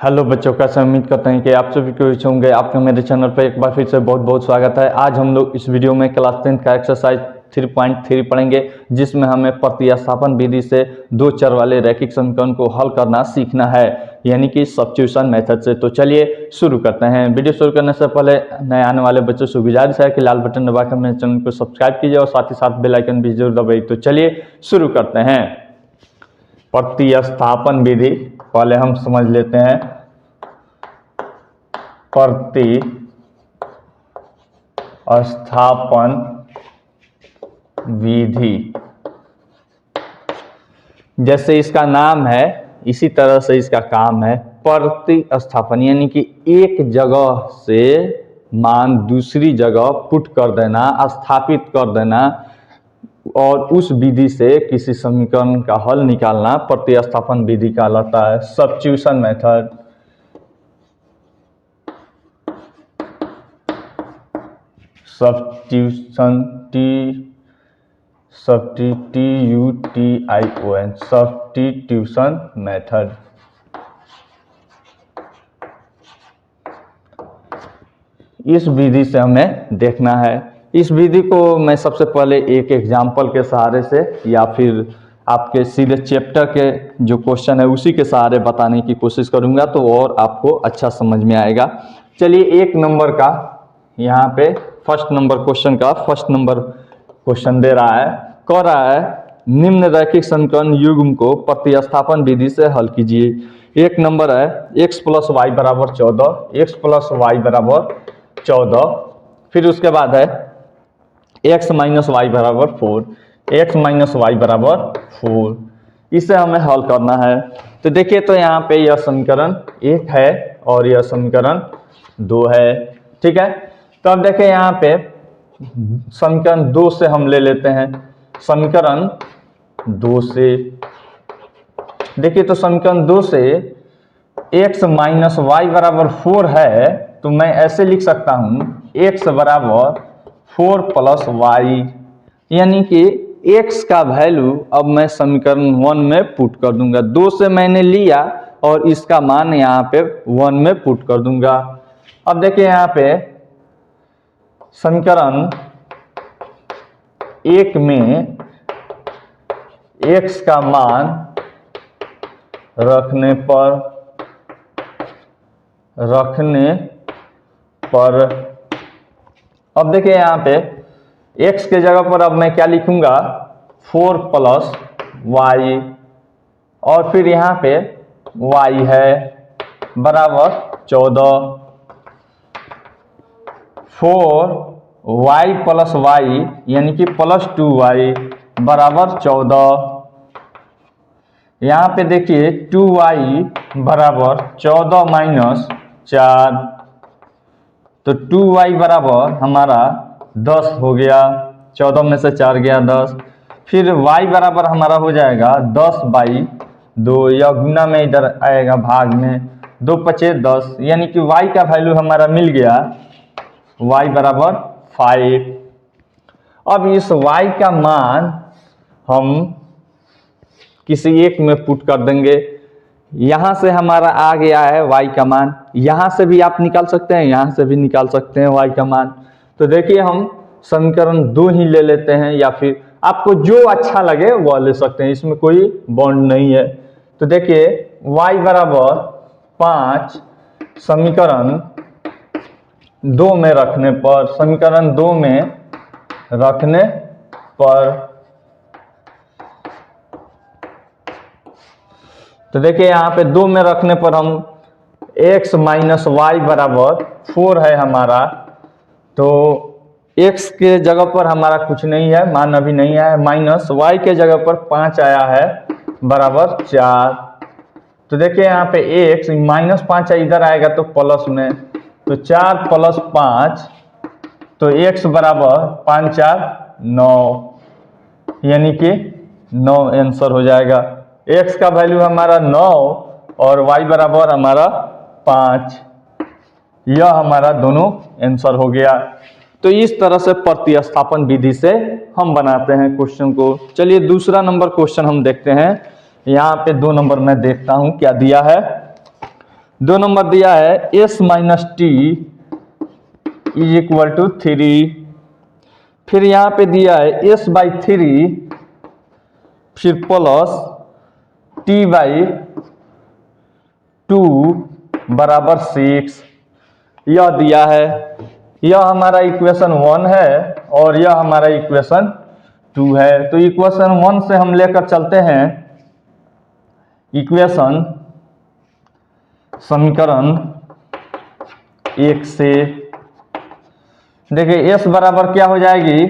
Hello बच्चों, कैसे उम्मीद करते हैं कि आप सभी को अच्छे होंगे। आपका मेरे चैनल पर एक बार फिर से बहुत बहुत स्वागत है। आज हम लोग इस वीडियो में क्लास 10 का एक्सरसाइज 3.3 पढ़ेंगे, जिसमें हमें प्रतिस्थापन विधि से दो चर वाले रैखिक समीकरण को हल करना सीखना है, यानी कि सब्स्टिट्यूशन मेथड से। तो चलिए शुरू करते हैं। वीडियो शुरू करने से पहले नए आने वाले बच्चों से गुजारिश है कि लाल बटन दबाकर मेरे चैनल को सब्सक्राइब कीजिए और साथ ही साथ बेल आइकन भी जरूर दबाइए। तो चलिए शुरू करते हैं। प्रतिस्थापन विधि पहले हम समझ लेते हैं। प्रतिस्थापन विधि, जैसे इसका नाम है इसी तरह से इसका काम है। प्रतिस्थापन यानी कि एक जगह से मान दूसरी जगह पुट कर देना, स्थापित कर देना और उस विधि से किसी समीकरण का हल निकालना प्रतिस्थापन विधि कहलाता है। Substitution method, substitution method. इस विधि से हमें देखना है। इस विधि को मैं सबसे पहले एक एग्जाम्पल के सहारे से या फिर आपके सीधे चैप्टर के जो क्वेश्चन है उसी के सहारे बताने की कोशिश करूंगा, तो और आपको अच्छा समझ में आएगा। चलिए, एक नंबर का यहाँ पे फर्स्ट नंबर क्वेश्चन का फर्स्ट नंबर क्वेश्चन दे रहा है, कह रहा है निम्न रैखिक समीकरण युग्म को प्रतिस्थापन विधि से हल कीजिए। एक नंबर है x + y = 14, x + y = 14, फिर उसके बाद है x - y = 4, x - y = 4। इसे हमें हल करना है। तो देखिए, तो यहाँ पे यह समीकरण 1 है और यह समीकरण 2 है, ठीक है। तो अब देखिए यहाँ पे समीकरण 2 से हम ले लेते हैं। समीकरण 2 से देखिए, तो समीकरण 2 से x - y = 4 है, तो मैं ऐसे लिख सकता हूँ x = 4 + y, यानी कि x का वैल्यू अब मैं समीकरण 1 में पुट कर दूंगा। 2 से मैंने लिया और इसका मान यहाँ पे 1 में पुट कर दूंगा। अब देखिए यहाँ पे समीकरण 1 में x का मान रखने पर अब देखिए यहाँ पे x के जगह पर अब मैं क्या लिखूंगा, 4 + y, और फिर यहाँ पे y है बराबर 14, 4y + y यानी कि +2y = 14। यहाँ पे देखिए 2y = 14 - 4, तो 2y बराबर हमारा 10 हो गया, 14 में से 4 गया 10। फिर y बराबर हमारा हो जाएगा 10/2, या गुना में इधर आएगा भाग में, 2 × 5 = 10, यानी कि y का वैल्यू हमारा मिल गया, y = 5। अब इस y का मान हम किसी एक में पुट कर देंगे। यहाँ से हमारा आ गया है y का मान, यहाँ से भी आप निकाल सकते हैं, यहाँ से भी निकाल सकते हैं y का मान। तो देखिए हम समीकरण 2 ही ले लेते हैं, या फिर आपको जो अच्छा लगे वह ले सकते हैं, इसमें कोई बॉन्ड नहीं है। तो देखिए y = 5 समीकरण 2 में रखने पर, समीकरण 2 में रखने पर, तो देखिए यहाँ पे 2 में रखने पर हम x - y = 4 है हमारा, तो x के जगह पर हमारा कुछ नहीं है, मान अभी नहीं आया, माइनस y के जगह पर 5 आया है बराबर 4। तो देखिए यहाँ पे x -5 इधर आएगा तो प्लस में, तो 4 + 5, तो x बराबर 5 × 4 = 9, यानी कि 9 आंसर हो जाएगा। x का वैल्यू हमारा 9 और y बराबर हमारा 5, यह हमारा दोनों आंसर हो गया। तो इस तरह से प्रतिस्थापन विधि से हम बनाते हैं क्वेश्चन को। चलिए दूसरा नंबर क्वेश्चन हम देखते हैं। यहाँ पे 2 नंबर मैं देखता हूं क्या दिया है। 2 नंबर दिया है s minus T is equal to 3। फिर यहाँ पे दिया है s बाई 3 फिर प्लस t बाई 2 बराबर 6। यह दिया है, यह हमारा इक्वेशन 1 है और यह हमारा इक्वेशन 2 है। तो इक्वेशन 1 से हम लेकर चलते हैं इक्वेशन समीकरण 1 से। देखिए s बराबर क्या हो जाएगी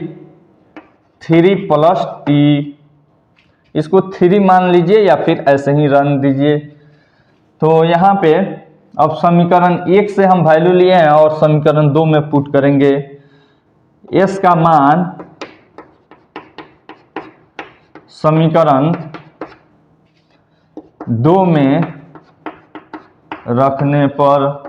3 प्लस टी, इसको 3 मान लीजिए या फिर ऐसे ही रन दीजिए। तो यहाँ पे अब समीकरण 1 से हम वैल्यू लिए हैं और समीकरण 2 में पुट करेंगे। s का मान समीकरण 2 में रखने पर,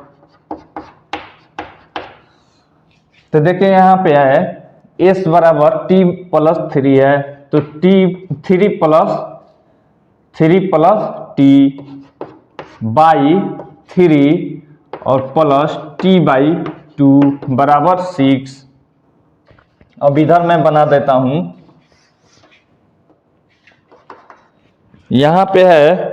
तो देखिए यहाँ पे है s बराबर t प्लस 3 है, तो t 3 प्लस टी बाई 3 और प्लस टी बाई 2 बराबर 6। अब इधर मैं बना देता हूं, यहां पे है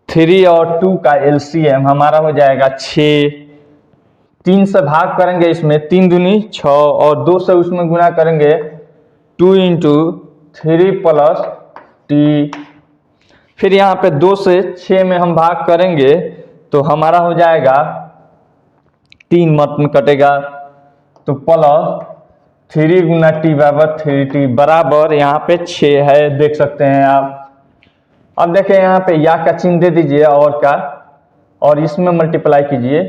3 और 2 का एलसीएम हमारा हो जाएगा 6। 3 से भाग करेंगे इसमें, 3 दूनी 6 और 2 से उसमें गुना करेंगे 2 इंटू 3 प्लस टी। फिर यहाँ पे 2 से 6 में हम भाग करेंगे तो हमारा हो जाएगा 3 मत में कटेगा, तो प्लस 3 गुना टी बराबर 3t बराबर यहाँ पे 6 है, देख सकते हैं आप। अब देखें यहाँ पे या का चिन्ह दे दीजिए और का, और इसमें मल्टीप्लाई कीजिए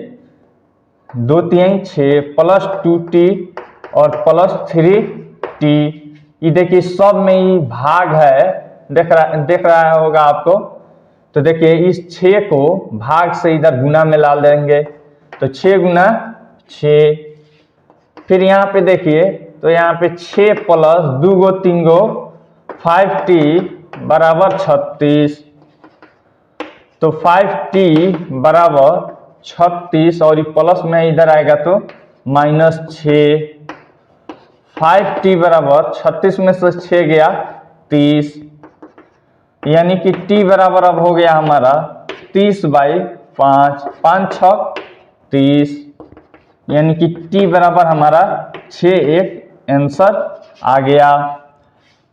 2 3 6 प्लस 2t और प्लस 3t। ये देखिए सब में ही भाग है, देख रहा होगा आपको। तो देखिए इस 6 को भाग से इधर गुना में ला देंगे, तो 6 गुना 6। फिर यहाँ पे देखिए, तो यहाँ पे 6 प्लस 2 गो 3 गो 5t बराबर 36, तो 5t बराबर 36 और ये प्लस में इधर आएगा तो माइनस 6। 5t बराबर 36 में से 6 गया 30, यानी कि t बराबर अब हो गया हमारा 30 बाई 5, 5 6 30, यानी कि t बराबर हमारा 6 एक आंसर आ गया।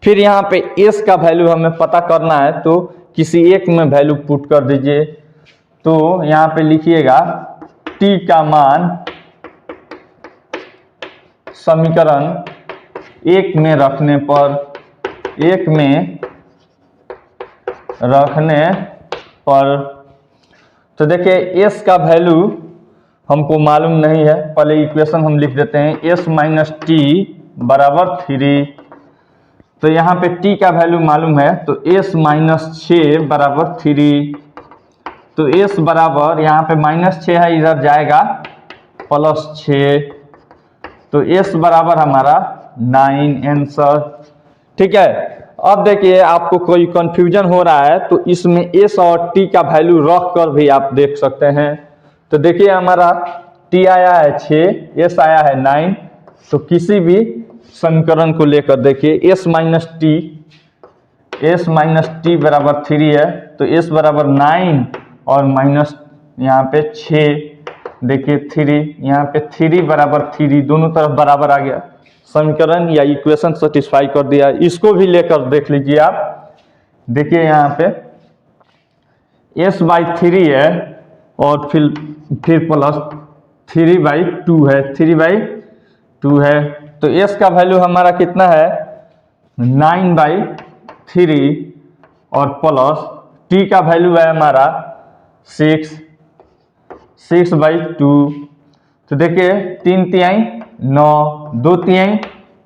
फिर यहाँ पे s का वैल्यू हमें पता करना है, तो किसी एक में वैल्यू पुट कर दीजिए। तो यहाँ पे लिखिएगा t का मान समीकरण 1 में रखने पर, 1 में रखने पर, तो देखिए s का वैल्यू हमको मालूम नहीं है, पहले इक्वेशन हम लिख देते हैं s माइनस टी बराबर 3। तो यहाँ पे t का वैल्यू मालूम है, तो s माइनस 6 बराबर 3। तो s बराबर यहाँ पे माइनस 6 है, इधर जाएगा प्लस 6, तो s बराबर हमारा 9 आंसर। ठीक है। अब देखिए आपको कोई कंफ्यूजन हो रहा है तो इसमें s और t का वैल्यू रख कर भी आप देख सकते हैं। तो देखिए हमारा t आया है 6, s आया है 9, तो किसी भी समीकरण को लेकर देखिए s माइनस टी बराबर 3 है, तो s बराबर 9 और माइनस यहाँ पे 6, देखिए 3, यहाँ पे 3 बराबर 3, दोनों तरफ बराबर आ गया, समीकरण या इक्वेशन सेटिस्फाई कर दिया। इसको भी लेकर देख लीजिए आप। देखिए यहाँ पे s बाई 3 है और फिर प्लस 3 बाई 2 है, 3 बाई 2 है, तो s का वैल्यू हमारा कितना है 9 बाई 3 और प्लस t का वैल्यू है हमारा 6 बाई 2। तो देखिए 3 तिहाई 9, 2 तिहाई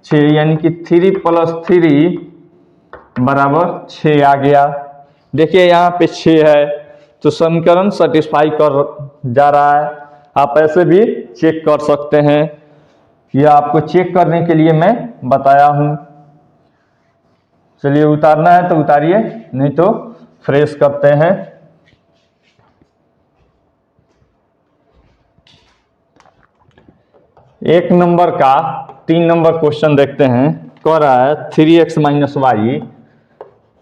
6, यानी कि 3 प्लस 3 बराबर 6 आ गया। देखिए यहाँ पे 6 है, तो समीकरण सेटिस्फाई कर जा रहा है। आप ऐसे भी चेक कर सकते हैं, यह आपको चेक करने के लिए मैं बताया हूँ। चलिए उतारना है तो उतारिए, नहीं तो फ्रेश करते हैं। एक नंबर का 3 नंबर क्वेश्चन देखते हैं। कह रहा है 3x minus Y,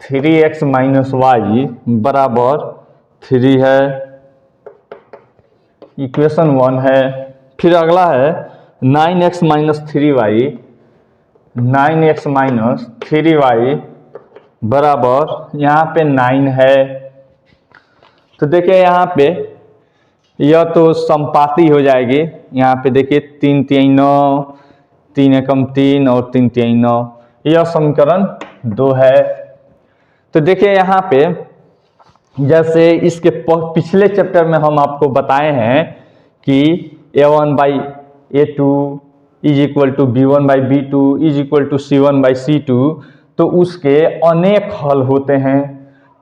3x minus Y बराबर 3 है, इक्वेशन 1 है। फिर अगला है 9x minus 3y, 9x minus 3y बराबर यहाँ पे 9 है। तो देखिए यहाँ पे यह तो समपाती हो जाएगी। यहाँ पे देखिए 3 तिहाई 9, 3 एकम 3 और 3 तिहाई 9, यह समीकरण 2 है। तो देखिए यहाँ पे जैसे इसके पिछले चैप्टर में हम आपको बताए हैं कि a1 by a2 is equal to b1 by b2 is equal to c1 by c2, तो उसके अनेक हल होते हैं।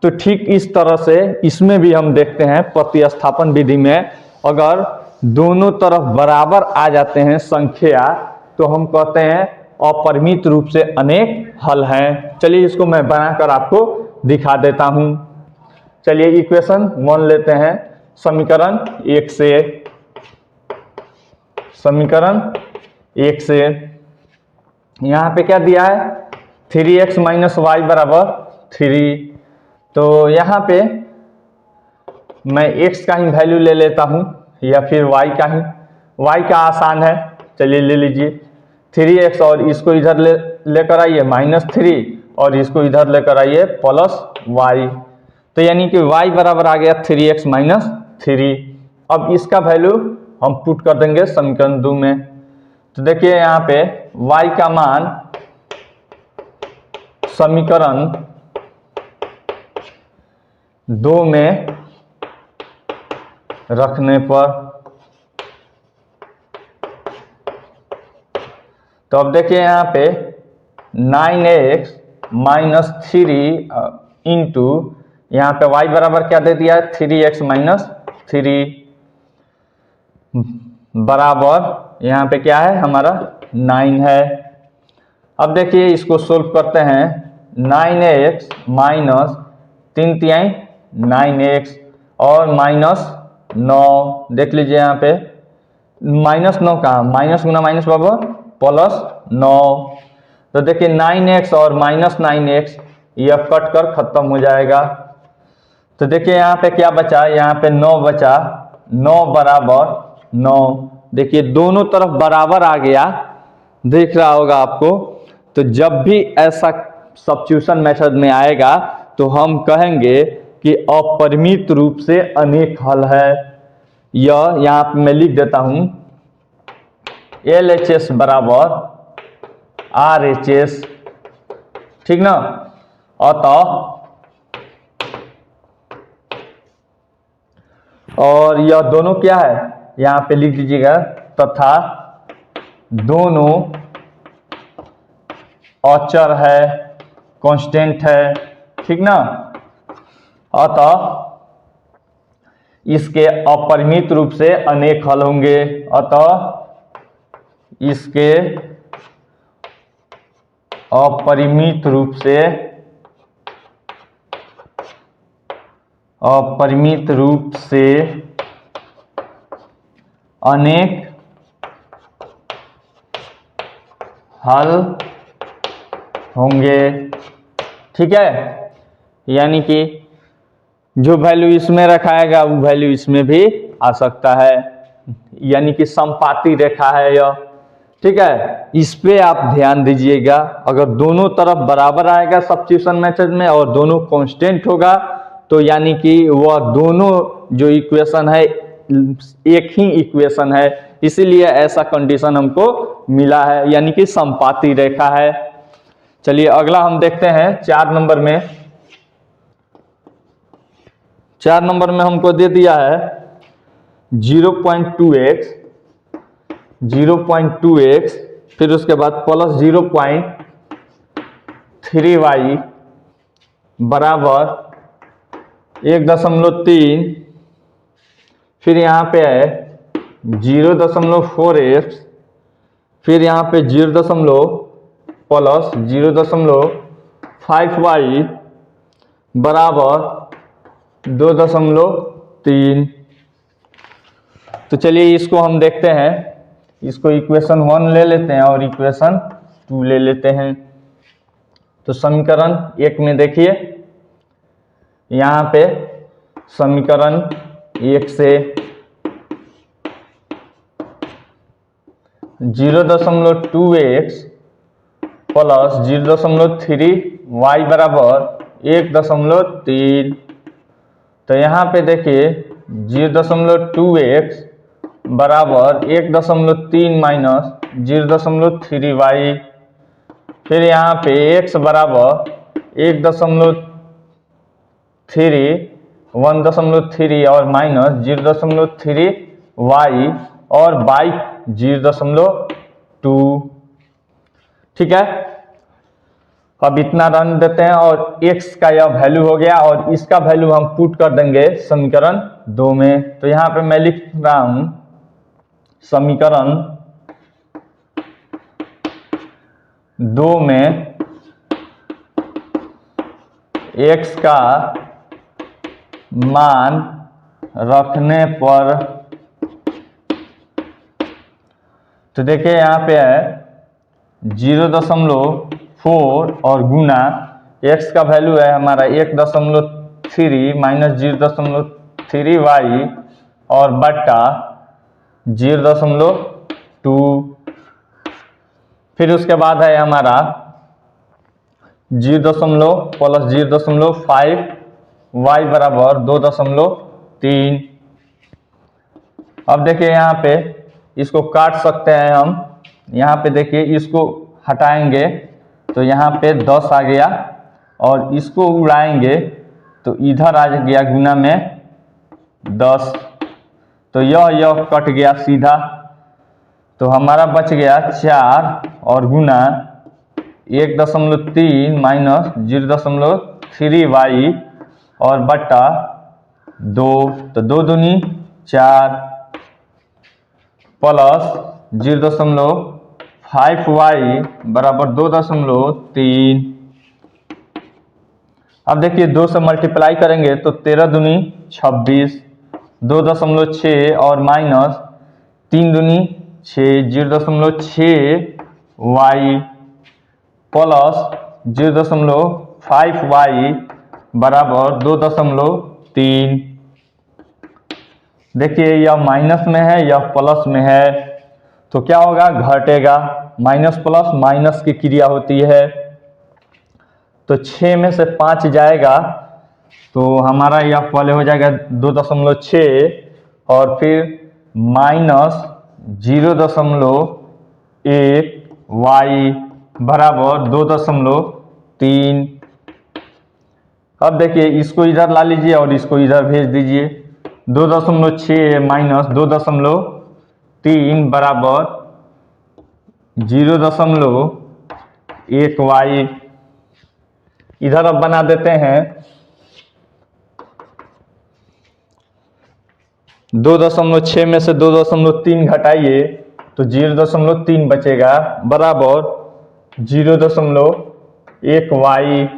तो ठीक इस तरह से इसमें भी हम देखते हैं प्रतिस्थापन विधि में अगर दोनों तरफ बराबर आ जाते हैं संख्या, तो हम कहते हैं अपरिमित रूप से अनेक हल हैं। चलिए इसको मैं बनाकर आपको दिखा देता हूं। चलिए इक्वेशन 1 लेते हैं, समीकरण 1 से, समीकरण 1 से यहाँ पे क्या दिया है 3x माइनस वाई बराबर 3। तो यहाँ पे मैं x का ही वैल्यू ले लेता हूँ या फिर y का ही, y का आसान है, चलिए ले लीजिए 3x और इसको इधर लेकर आइए -3 और इसको इधर लेकर आइए +y। तो यानी कि y बराबर आ गया 3x माइनस 3। अब इसका वैल्यू हम पुट कर देंगे समीकरण 2 में। तो देखिए यहाँ पे y का मान समीकरण 2 में रखने पर, तो अब देखिए यहाँ पे 9x माइनस 3 इंटू यहाँ पे y बराबर क्या दे दिया है 3x माइनस 3 बराबर यहाँ पे क्या है हमारा 9 है। अब देखिए इसको सोल्व करते हैं, 9x माइनस 3 तिहाई 9x और -9, देख लीजिए यहाँ पे -9 कहाँ, माइनस गुना माइनस बराबर +9। तो देखिए 9x और -9x यह कट कर खत्म हो जाएगा। तो देखिए यहाँ पे क्या बचा, यहाँ पे 9 बचा, 9 बराबर 9। देखिए दोनों तरफ बराबर आ गया, दिख रहा होगा आपको। तो जब भी ऐसा सब्स्टिट्यूशन मेथड में आएगा तो हम कहेंगे कि अपरिमित रूप से अनेक हल है। यह यहाँ पे मैं लिख देता हूं LHS बराबर RHS, ठीक ना। अतः और यह दोनों क्या है यहाँ पे लिख दीजिएगा, तथा दोनों अचर है, कांस्टेंट है, ठीक ना। अतः इसके अपरिमित रूप से अनेक हल होंगे। अतः इसके अपरिमित रूप से अनेक हल होंगे, ठीक है। यानी कि जो वैल्यू इसमें रखाएगा वो वैल्यू इसमें भी आ सकता है, यानी कि समपाती रेखा है यह, ठीक है। इस पे आप ध्यान दीजिएगा। अगर दोनों तरफ बराबर आएगा सब्स्टिट्यूशन मेथड में और दोनों कांस्टेंट होगा, तो यानी कि वह दोनों जो इक्वेशन है एक ही इक्वेशन है, इसीलिए ऐसा कंडीशन हमको मिला है, यानी कि समपाती रेखा है। चलिए अगला हम देखते हैं 4 नंबर में। 4 नंबर में हमको दे दिया है 0.2x, फिर उसके बाद +0.3y बराबर 1.3, फिर यहाँ पे है 0.4x, फिर यहाँ पे 0.5y बराबर 2.3। तो चलिए इसको हम देखते हैं इसको इक्वेशन 1 ले लेते हैं और इक्वेशन 2 ले लेते हैं। तो समीकरण 1 में देखिए यहाँ पे समीकरण 1 से 0.2x प्लस 0.3y बराबर 1.3। तो यहाँ पे देखिए 0.2x बराबर 1.3 माइनस 0.3y। फिर यहाँ पे x बराबर 1.3 और माइनस 0.3y और y 0.2। ठीक है, अब इतना रन देते हैं और x का यह वैल्यू हो गया और इसका वैल्यू हम पुट कर देंगे समीकरण 2 में। तो यहाँ पे मैं लिख रहा हूं समीकरण 2 में x का मान रखने पर, तो देखिए यहाँ पे है 0.4 और गुना x का वैल्यू है हमारा 1.3 माइनस 0.3y और बट्टा 0.2। फिर उसके बाद है हमारा 0 प्लस 0.5 y बराबर 2.3। अब देखिए यहाँ पे इसको काट सकते हैं हम। यहाँ पे देखिए इसको हटाएंगे तो यहाँ पे 10 आ गया और इसको उड़ाएंगे तो इधर आ गया गुना में 10। तो यह कट गया सीधा, तो हमारा बच गया 4 और गुना 1.3 माइनस 0.3y और बट्टा 2। तो 2 दूनी 4 प्लस 0.5y बराबर 2.3। अब देखिए 2 से मल्टीप्लाई करेंगे तो 13 दूनी 26, 2.6 और माइनस 3 दूनी 6, 0.6y प्लस 0.5y बराबर 2.3। देखिए यह माइनस में है, यह प्लस में है, तो क्या होगा, घटेगा। माइनस प्लस माइनस की क्रिया होती है। तो 6 में से 5 जाएगा तो हमारा यह पहले हो जाएगा 2.6 और फिर माइनस 0.1y बराबर 2.3। अब देखिए इसको इधर ला लीजिए और इसको इधर भेज दीजिए। 2.6 माइनस 2.3 बराबर 0.1y। इधर अब बना देते हैं 2.6 में से 2.3 घटाइए तो 0.3 बचेगा बराबर 0.1y।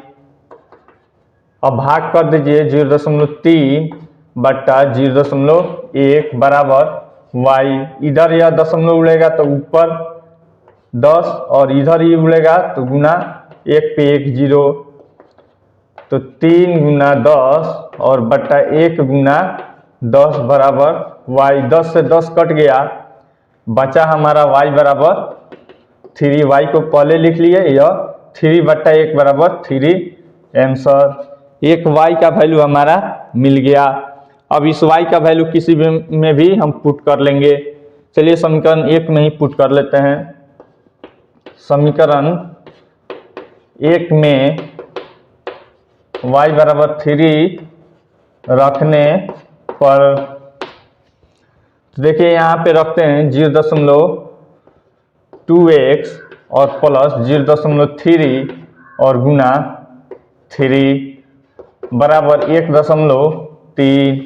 अब भाग कर दीजिए 0.3 बट्टा 0.1 बराबर y। इधर यह दशमलव उड़ेगा तो ऊपर 10 और इधर ही उड़ेगा तो गुना 1 पे 1 0, तो 3 गुना 10 और बट्टा 1 गुना 10 बराबर y। 10 से 10 कट गया, बचा हमारा y बराबर 3y को पहले लिख लिए, यह 3 बट्टा 1 बराबर 3 आंसर। एक y का वैल्यू हमारा मिल गया। अब इस y का वैल्यू किसी भी में भी हम पुट कर लेंगे। चलिए समीकरण 1 में ही पुट कर लेते हैं। समीकरण 1 में y बराबर 3 रखने पर, तो देखिए यहाँ पे रखते हैं 0.2x और प्लस 0.3 और गुना 3 बराबर 1.3।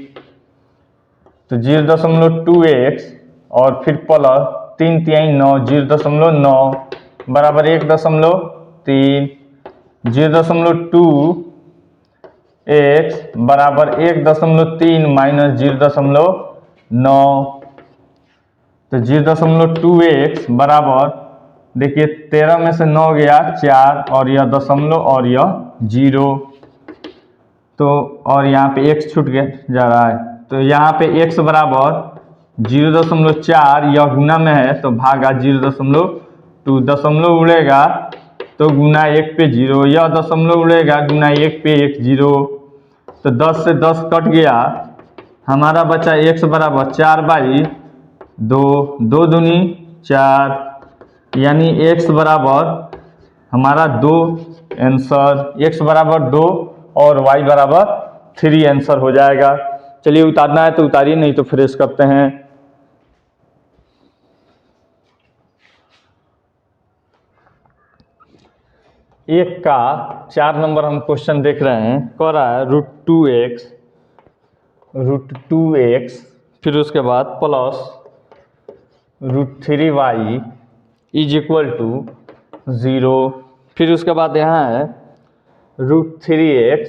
तो 0.2x और फिर प्लस 3 3 9, 0.9 बराबर 1.3। 0.2x बराबर 1.3 माइनस 0.9। तो तो 0.2x बराबर, देखिए 13 में से 9 गया 4 और यह दशमलव और यह 0, तो और यहाँ पे x छूट गया जा रहा है, तो यहाँ पे x बराबर 0.4, यह गुना में है तो भागा 0.2, दशमलव उड़ेगा तो गुना 1 पे 0, यह दशमलव उड़ेगा गुना 1 पे 1 0, तो 10 से 10 कट गया, हमारा बचा x बराबर 4/2, 2 दूनी 4, यानी x बराबर हमारा 2 आंसर, x बराबर 2 और y बराबर 3 आंसर हो जाएगा। चलिए उतारना है तो उतारिए, नहीं तो फ्रेश करते हैं। एक का 4 नंबर हम क्वेश्चन देख रहे हैं, कह रहा है √2x फिर उसके बाद plus √3y is equal to 0, फिर उसके बाद यहाँ है √3x,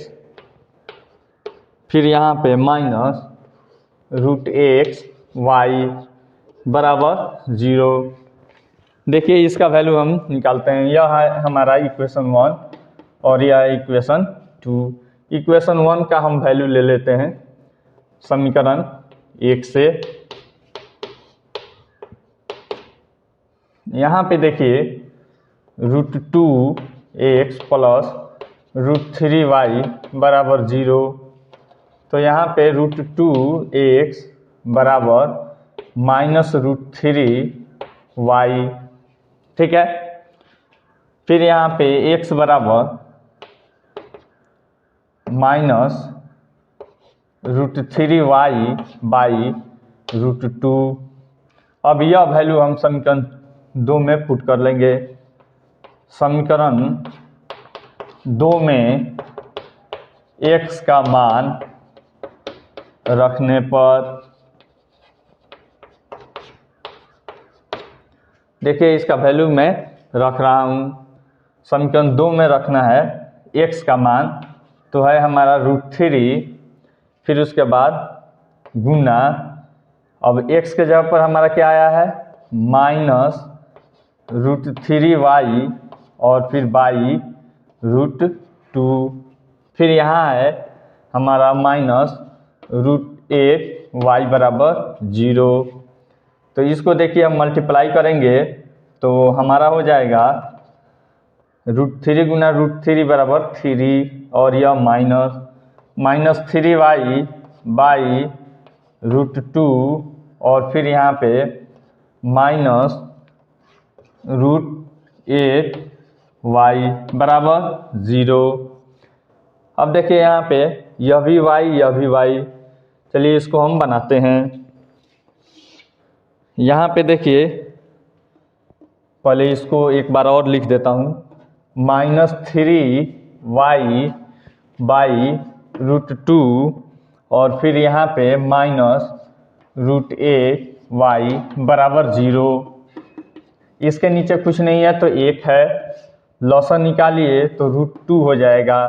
फिर यहाँ पे माइनस √xy बराबर 0। देखिए इसका वैल्यू हम निकालते हैं, यह है हमारा इक्वेशन 1 और यह है इक्वेशन 2। इक्वेशन 1 का हम वैल्यू ले लेते हैं समीकरण 1 से। यहाँ पे देखिए √2x प्लस √3y बराबर 0, तो यहाँ पे √2x बराबर माइनस √3y, ठीक है। फिर यहाँ पे x बराबर माइनस √3y बाई √2। अब यह वैल्यू हम समीकरण 2 में पुट कर लेंगे। समीकरण 2 में x का मान रखने पर, देखिए इसका वैल्यू मैं रख रहा हूँ, समीकरण 2 में रखना है x का मान, तो है हमारा √3, फिर उसके बाद गुना, अब x के जगह पर हमारा क्या आया है माइनस √3y और फिर बाई √2, फिर यहाँ है हमारा माइनस √8y बराबर 0। तो इसको देखिए हम मल्टीप्लाई करेंगे तो हमारा हो जाएगा √3 गुना √3 बराबर 3 और यह माइनस 3y बाई √2 और फिर यहाँ पे माइनस √8y बराबर 0। अब देखिए यहाँ पे यह भी y यह भी y, चलिए इसको हम बनाते हैं। यहाँ पे देखिए पहले इसको एक बार और लिख देता हूँ, माइनस 3y बाई √2 और फिर यहाँ पे माइनस √8y बराबर 0। इसके नीचे कुछ नहीं है तो 1 है, लॉसन निकालिए तो √2 हो जाएगा,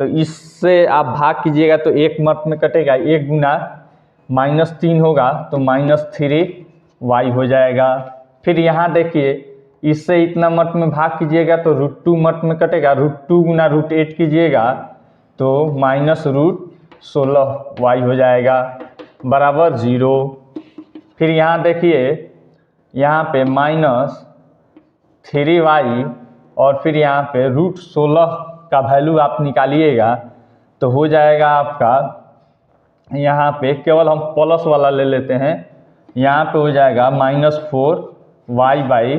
तो इससे आप भाग कीजिएगा तो 1 मत में कटेगा, 1 गुना -3 होगा तो -3y हो जाएगा। फिर यहाँ देखिए इससे इतना मत में भाग कीजिएगा तो √2 मत में कटेगा, √2 गुना √8 कीजिएगा तो -√16y हो जाएगा बराबर 0। फिर यहाँ देखिए यहाँ पे -3y और फिर यहाँ पे √16 का वैल्यू आप निकालिएगा तो हो जाएगा आपका, यहाँ पे केवल हम प्लस वाला ले लेते हैं, यहाँ पे हो जाएगा -4y बाई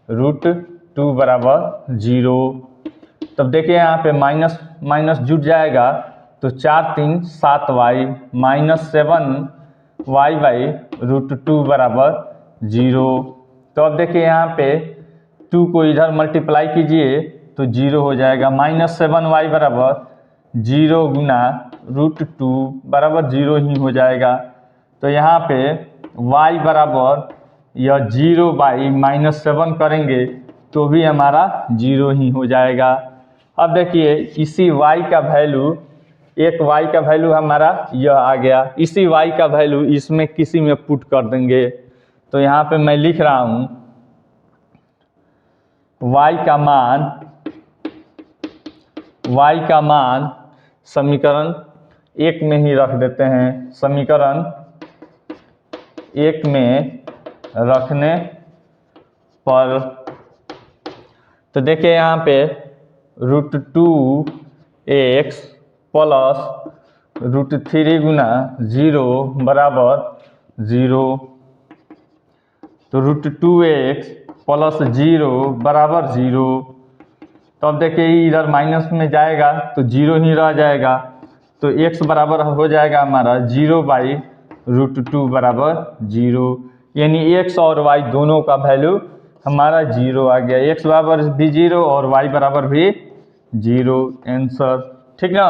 √2 बराबर 0। तब देखिए यहाँ पे माइनस माइनस जुट जाएगा तो 4 3 7y -7y बाई √2 बराबर 0। तो अब देखिए यहाँ पे 2 को इधर मल्टीप्लाई कीजिए तो 0 हो जाएगा, -7y बराबर 0 गुना √2 बराबर 0 ही हो जाएगा। तो यहाँ पे y बराबर यह 0 बाई -7 करेंगे तो भी हमारा 0 ही हो जाएगा। अब देखिए इसी y का वैल्यू, एक y का वैल्यू हमारा यह आ गया, इसी y का वैल्यू इसमें किसी में पुट कर देंगे तो यहाँ पे मैं लिख रहा हूँ y का मान समीकरण 1 में ही रख देते हैं। समीकरण 1 में रखने पर तो देखिए यहाँ पे √2x प्लस √3 गुना 0 बराबर 0। तो √2x प्लस 0 बराबर 0। तो अब देखिए इधर माइनस में जाएगा तो 0 ही रह जाएगा। तो x बराबर हो जाएगा हमारा 0/√2 बराबर 0। यानी x और y दोनों का वैल्यू हमारा 0 आ गया। x बराबर भी 0 और y बराबर भी 0 आंसर। ठीक ना।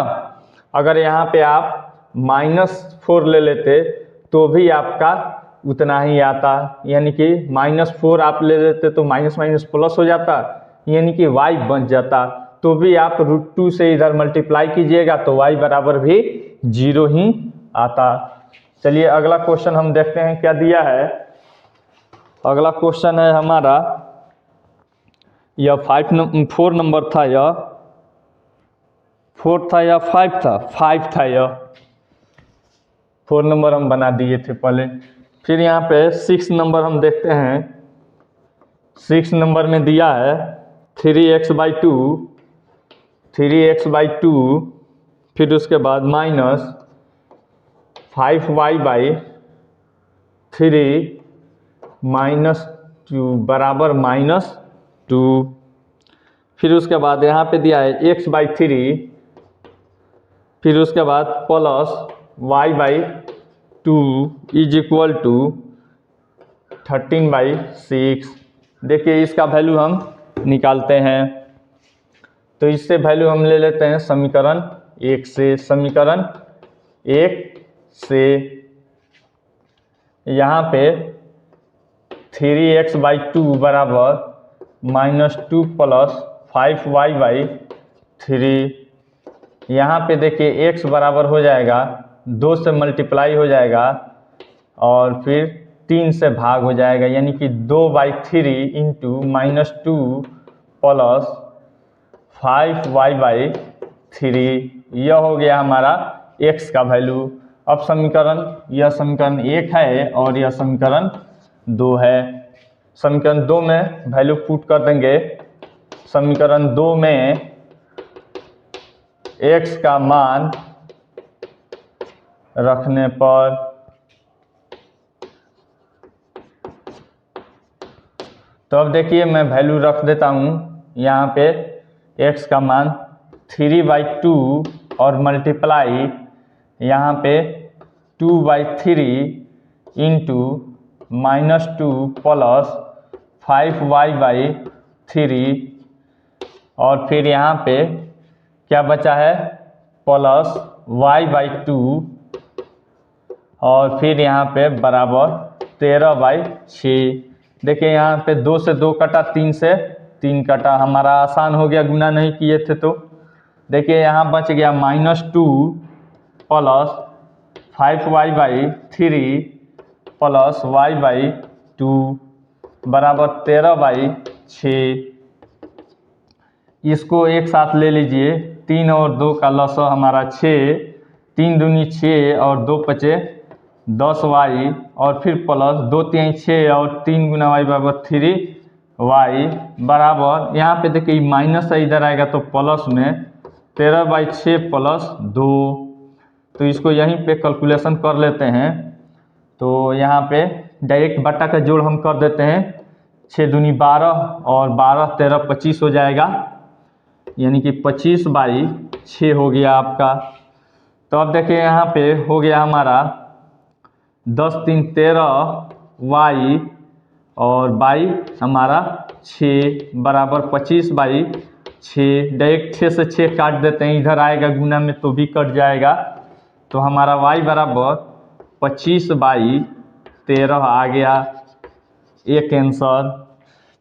अगर यहाँ पे आप -4 ले लेते तो भी आपका उतना ही आता, यानी कि -4 आप ले लेते तो माइनस माइनस प्लस हो जाता, यानी कि y बच जाता। तो भी आप √2 से इधर मल्टीप्लाई कीजिएगा तो y बराबर भी 0 ही आता। चलिए अगला क्वेश्चन हम देखते हैं क्या दिया है। अगला क्वेश्चन है हमारा, यह 4 नंबर था, यह 4 था या 5 था? 5 था। यह 4 नंबर हम बना दिए थे पहले। फिर यहाँ पे 6 नंबर हम देखते हैं। 6 नंबर में दिया है 3x/2, फिर उसके बाद -5y/3 -2 बराबर -2। फिर उसके बाद यहाँ पे दिया है x/3, फिर उसके बाद plus y/2 is equal to 13/6। देखिए इसका वैल्यू हम निकालते हैं। तो इससे वैल्यू हम ले लेते हैं समीकरण 1 से। समीकरण 1 से यहाँ पे 3x/2 बराबर -2 प्लस 5y/3। यहाँ पे देखिए x बराबर हो जाएगा 2 से मल्टीप्लाई हो जाएगा और फिर 3 से भाग हो जाएगा, यानी कि 2/3 इंटू -2 प्लस 5y/3। यह हो गया हमारा x का वैल्यू। अब यह समीकरण 1 है और यह समीकरण 2 है। समीकरण 2 में वैल्यू पुट कर देंगे। समीकरण 2 में x का मान रखने पर तो अब देखिए मैं वैल्यू रख देता हूँ यहाँ पे। x का मान 3/2 और मल्टीप्लाई यहाँ पे 2/3 इंटू -2 प्लस 5y/3 और फिर यहाँ पे क्या बचा है प्लस y/2 और फिर यहाँ पे बराबर 13/6। देखिए यहाँ पे 2 से 2 कटा, 3 से 3 कटा, हमारा आसान हो गया, गुना नहीं किए थे तो। देखिए यहाँ बच गया -2 प्लस 5y/3 प्लस y/2 बराबर 13/6। इसको एक साथ ले लीजिए। 3 और 2 का लसा हमारा 6, 3 दूनी 6 और 2 पचे 10y और फिर प्लस 2 3 6 और 3 गुना y बराबर 3y बराबर, यहाँ पे देखिए माइनस है, इधर आएगा तो प्लस में 13/6 प्लस 2। तो इसको यहीं पे कैलकुलेशन कर लेते हैं। तो यहाँ पे डायरेक्ट बट्टा का जोड़ हम कर देते हैं। 6 दूनी 12 और 12 13 25 हो जाएगा, यानी कि 25/6 हो गया आपका। तो अब देखिए यहाँ पे हो गया हमारा 10 3 13y और बाई हमारा 6 बराबर 25/6। डायरेक्ट 6 से 6 काट देते हैं, इधर आएगा गुना में तो भी कट जाएगा। तो हमारा y बराबर 25/13 आ गया, एक आंसर।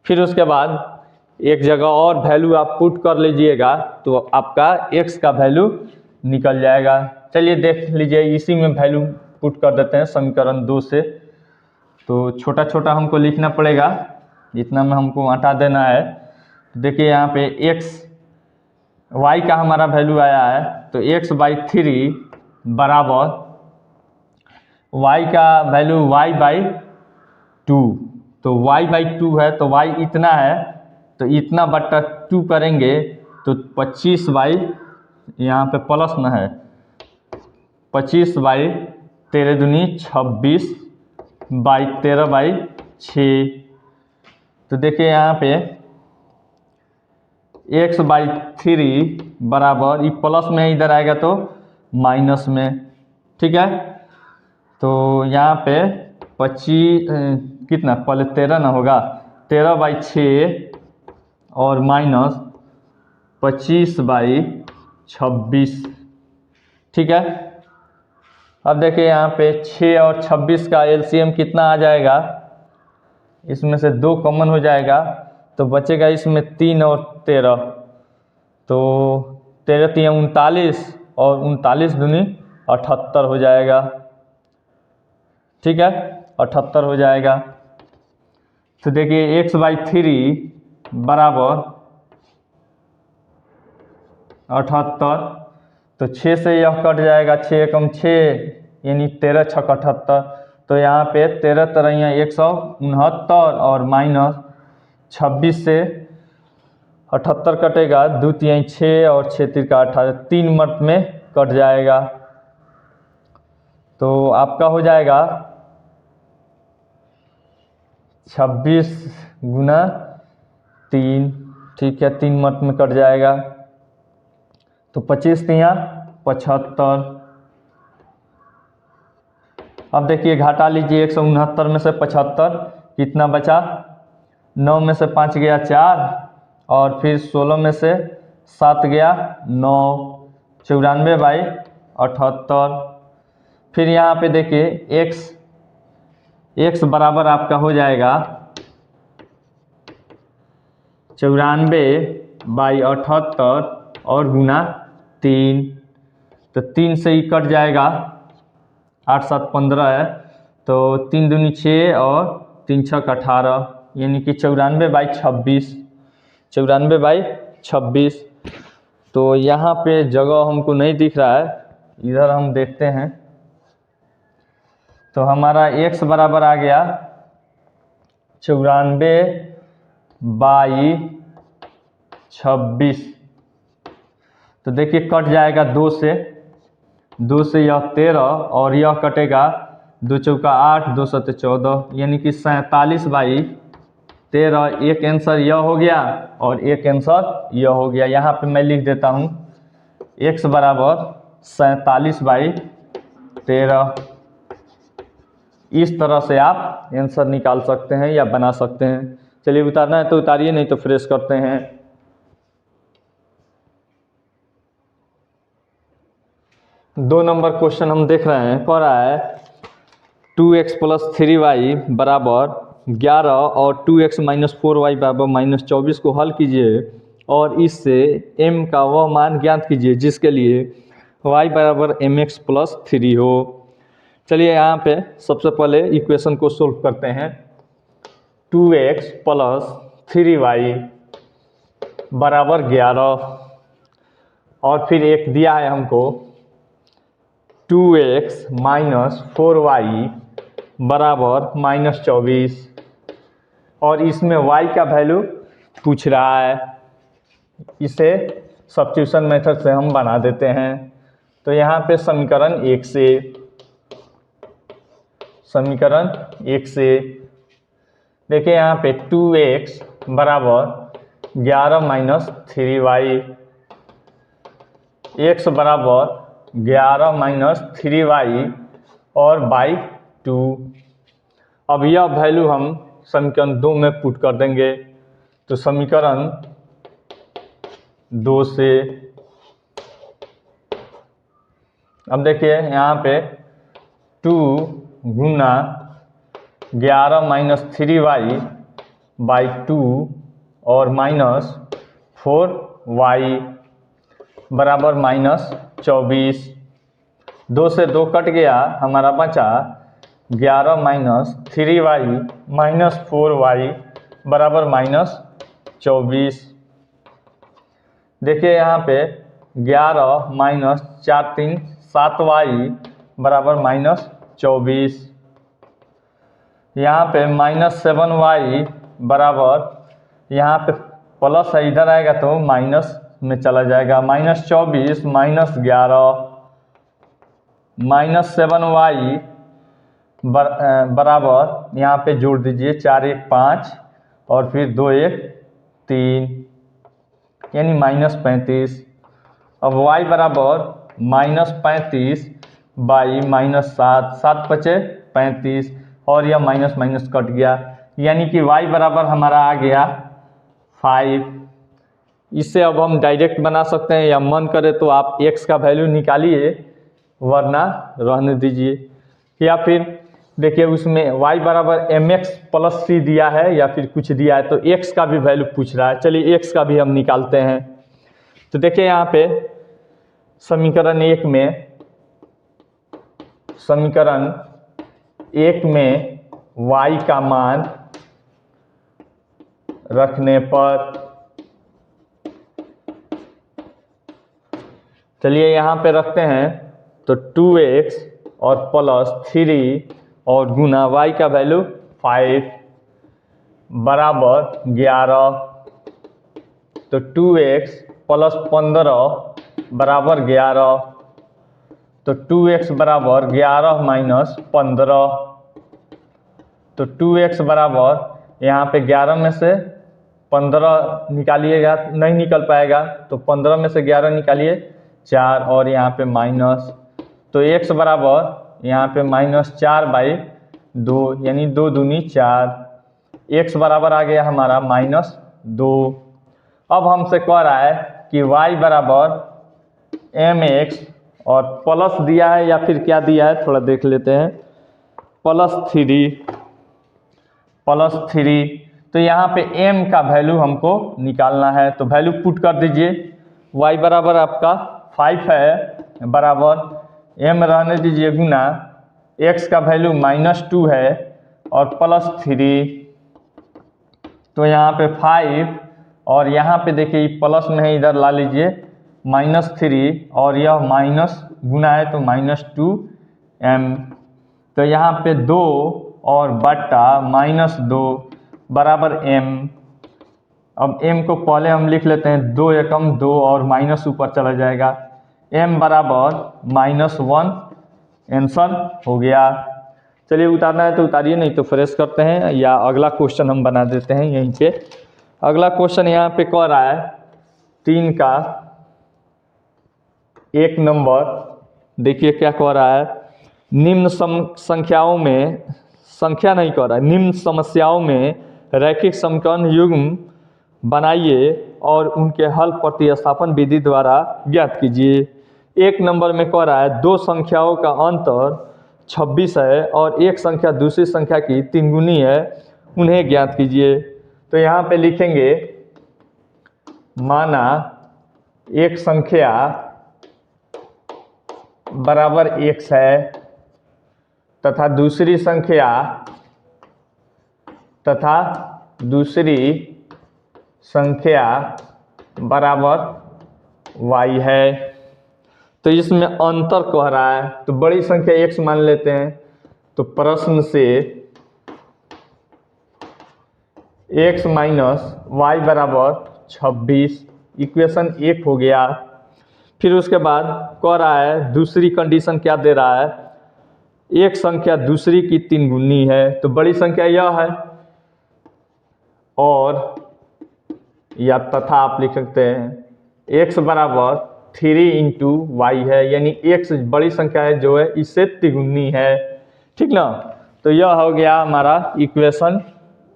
फिर उसके बाद एक जगह और वैल्यू आप पुट कर लीजिएगा तो आपका x का वैल्यू निकल जाएगा। चलिए देख लीजिए, इसी में वैल्यू पुट कर देते हैं समीकरण 2 से। तो छोटा छोटा हमको लिखना पड़ेगा, इतना में हमको हटा देना है। देखिए यहाँ पे x y का हमारा वैल्यू आया है, तो x/3 बराबर y का वैल्यू y/2, तो y/2 है, तो y इतना है, तो इतना बटा 2 करेंगे तो 25 बाई, यहाँ पे प्लस न है, 25/13 दूनी 26 बाई 13/6। तो देखिए यहाँ पे x/3 बराबर, ये प्लस में इधर आएगा तो माइनस में, ठीक है। तो यहाँ पे 25 कितना, पहले 13 ना होगा, 13/6 और माइनस 25/26, ठीक है। अब देखिए यहाँ पे 6 और 26 का एलसीएम कितना आ जाएगा, इसमें से 2 कॉमन हो जाएगा, तो बचेगा इसमें 3 और 13, तो 13 3 39 और 39 दूनी 78 हो जाएगा, ठीक है, 78 हो जाएगा। तो देखिए x/3 बराबर 78, तो 6 से यह कट जाएगा, 6 एकम 6 यानी 13 छक 78, तो यहाँ पे 13 तरह 169 और माइनस 26 से 78 कटेगा, 2 3 6 और 6 3 18, 3 मिनट में कट जाएगा। तो आपका हो जाएगा 26 गुना 3, ठीक है, 3 मिनट में कट जाएगा, तो 25 3 75। अब देखिए घटा लीजिए, 169 में से 75 कितना बचा, 9 में से 5 गया 4, और फिर 16 में से 7 गया 9, 94/78। फिर यहाँ पे देखिए x बराबर आपका हो जाएगा 94/78 और गुना 3, तो 3 से ही कट जाएगा, 8 7 15 है, तो 3 दूनी 6 और 3 छक 18, यानी कि 94/26, 94/26। तो यहाँ पे जगह हमको नहीं दिख रहा है, इधर हम देखते हैं, तो हमारा x बराबर आ गया 94/26। तो देखिए कट जाएगा 2 से यह 13 और यह कटेगा 2 चौका 8, 2 7 14, यानी कि 47/13। एक आंसर यह हो गया और एक आंसर यह हो गया। यहाँ पे मैं लिख देता हूँ x बराबर 47/13। इस तरह से आप आंसर निकाल सकते हैं या बना सकते हैं। चलिए उतारना है तो उतारिए, नहीं तो फ्रेश करते हैं। दो नंबर क्वेश्चन हम देख रहे हैं, कह रहा है 2x + 3y बराबर 11 और 2x - 4y बराबर -24 को हल कीजिए और इससे m का वह मान ज्ञात कीजिए जिसके लिए y बराबर mx + 3 हो। चलिए यहाँ पे सबसे पहले इक्वेशन को सोल्व करते हैं। 2x + 3y बराबर 11 और फिर एक दिया है हमको 2x - 4y बराबर -24 और इसमें y का वैल्यू पूछ रहा है। इसे सब्स्टिट्यूशन मेथड से हम बना देते हैं। तो यहाँ पे समीकरण 1 से देखिए यहाँ पे 2x बराबर 11 - 3y, x बराबर 11 - 3y और बाई 2। अब यह वैल्यू हम समीकरण 2 में पुट कर देंगे। तो समीकरण 2 से अब देखिए यहाँ पे 2 गुना 11 - 3y बाई 2 और -4y बराबर -24। 2 से 2 कट गया, हमारा बचा 11 माइनस 3y माइनस 4y बराबर माइनस 24। देखिए यहाँ पे 11 माइनस 4 3 7y बराबर माइनस 24। यहाँ पे माइनस 7y बराबर, यहाँ पे प्लस है इधर आएगा तो माइनस में चला जाएगा, माइनस 24 माइनस 11 माइनस 7y बराबर, यहाँ पे जोड़ दीजिए 4 1 5 और फिर 2 1 3 यानी माइनस 35। अब y बराबर माइनस 35 बाई माइनस 7, 7 पचे 35 और यह माइनस माइनस कट गया, यानी कि y बराबर हमारा आ गया 5। इससे अब हम डायरेक्ट बना सकते हैं या मन करे तो आप x का वैल्यू निकालिए वरना रहने दीजिए। या फिर देखिए उसमें y बराबर mx प्लस c दिया है या फिर कुछ दिया है तो x का भी वैल्यू पूछ रहा है। चलिए x का भी हम निकालते हैं। तो देखिए यहाँ पे समीकरण एक में y का मान रखने पर, चलिए यहाँ पे रखते हैं तो 2x और प्लस 3 और गुना y का वैल्यू 5 बराबर 11। तो 2x प्लस 15 बराबर 11, तो 2x बराबर 11 माइनस 15, तो 2x बराबर यहाँ पे 11 में से 15 निकालिएगा नहीं निकल पाएगा तो 15 में से 11 निकालिए 4 और यहाँ पे माइनस, तो x बराबर यहाँ पे माइनस 4 बाई 2 यानी 2 दूनी 4, x बराबर आ गया हमारा माइनस 2। अब हमसे कह रहा है कि y बराबर mx और प्लस दिया है या फिर क्या दिया है थोड़ा देख लेते हैं, प्लस 3। तो यहाँ पे m का वैल्यू हमको निकालना है तो वैल्यू पुट कर दीजिए। y बराबर आपका 5 है बराबर m रहने दीजिए गुना x का वैल्यू -2 है और प्लस 3, तो यहाँ पे 5 और यहाँ पे देखिए प्लस में है इधर ला लीजिए -3 और यह माइनस गुना है तो -2m, तो यहाँ पे 2 और बट्टा -2 बराबर m। अब m को पहले हम लिख लेते हैं 2 एकम 2 और माइनस ऊपर चला जाएगा, m बराबर -1 आंसर हो गया। चलिए उतारना है तो उतारिए नहीं तो फ्रेश करते हैं या अगला क्वेश्चन हम बना देते हैं यहीं पे। अगला क्वेश्चन यहाँ पे कह रहा है 3 का 1 नंबर, देखिए क्या कह रहा है, निम्न संख्याओं में, संख्या नहीं कह रहा है, निम्न समस्याओं में रैखिक समीकरण युग्म बनाइए और उनके हल प्रतिस्थापन विधि द्वारा ज्ञात कीजिए। 1 नंबर में कह रहा है 2 संख्याओं का अंतर 26 है और एक संख्या दूसरी संख्या की 3 गुनी है, उन्हें ज्ञात कीजिए। तो यहाँ पे लिखेंगे माना एक संख्या बराबर x है तथा दूसरी संख्या बराबर y है। तो इसमें अंतर कह रहा है तो बड़ी संख्या x मान लेते हैं, तो प्रश्न से x माइनस y बराबर 26 इक्वेशन 1 हो गया। फिर उसके बाद कह रहा है दूसरी कंडीशन क्या दे रहा है, एक संख्या दूसरी की 3 गुनी है, तो बड़ी संख्या यह है और या तथा आप लिख सकते हैं x बराबर 3 इंटू वाई है, यानी x बड़ी संख्या है जो है इससे तिगुनी है, ठीक ना। तो यह हो गया हमारा इक्वेशन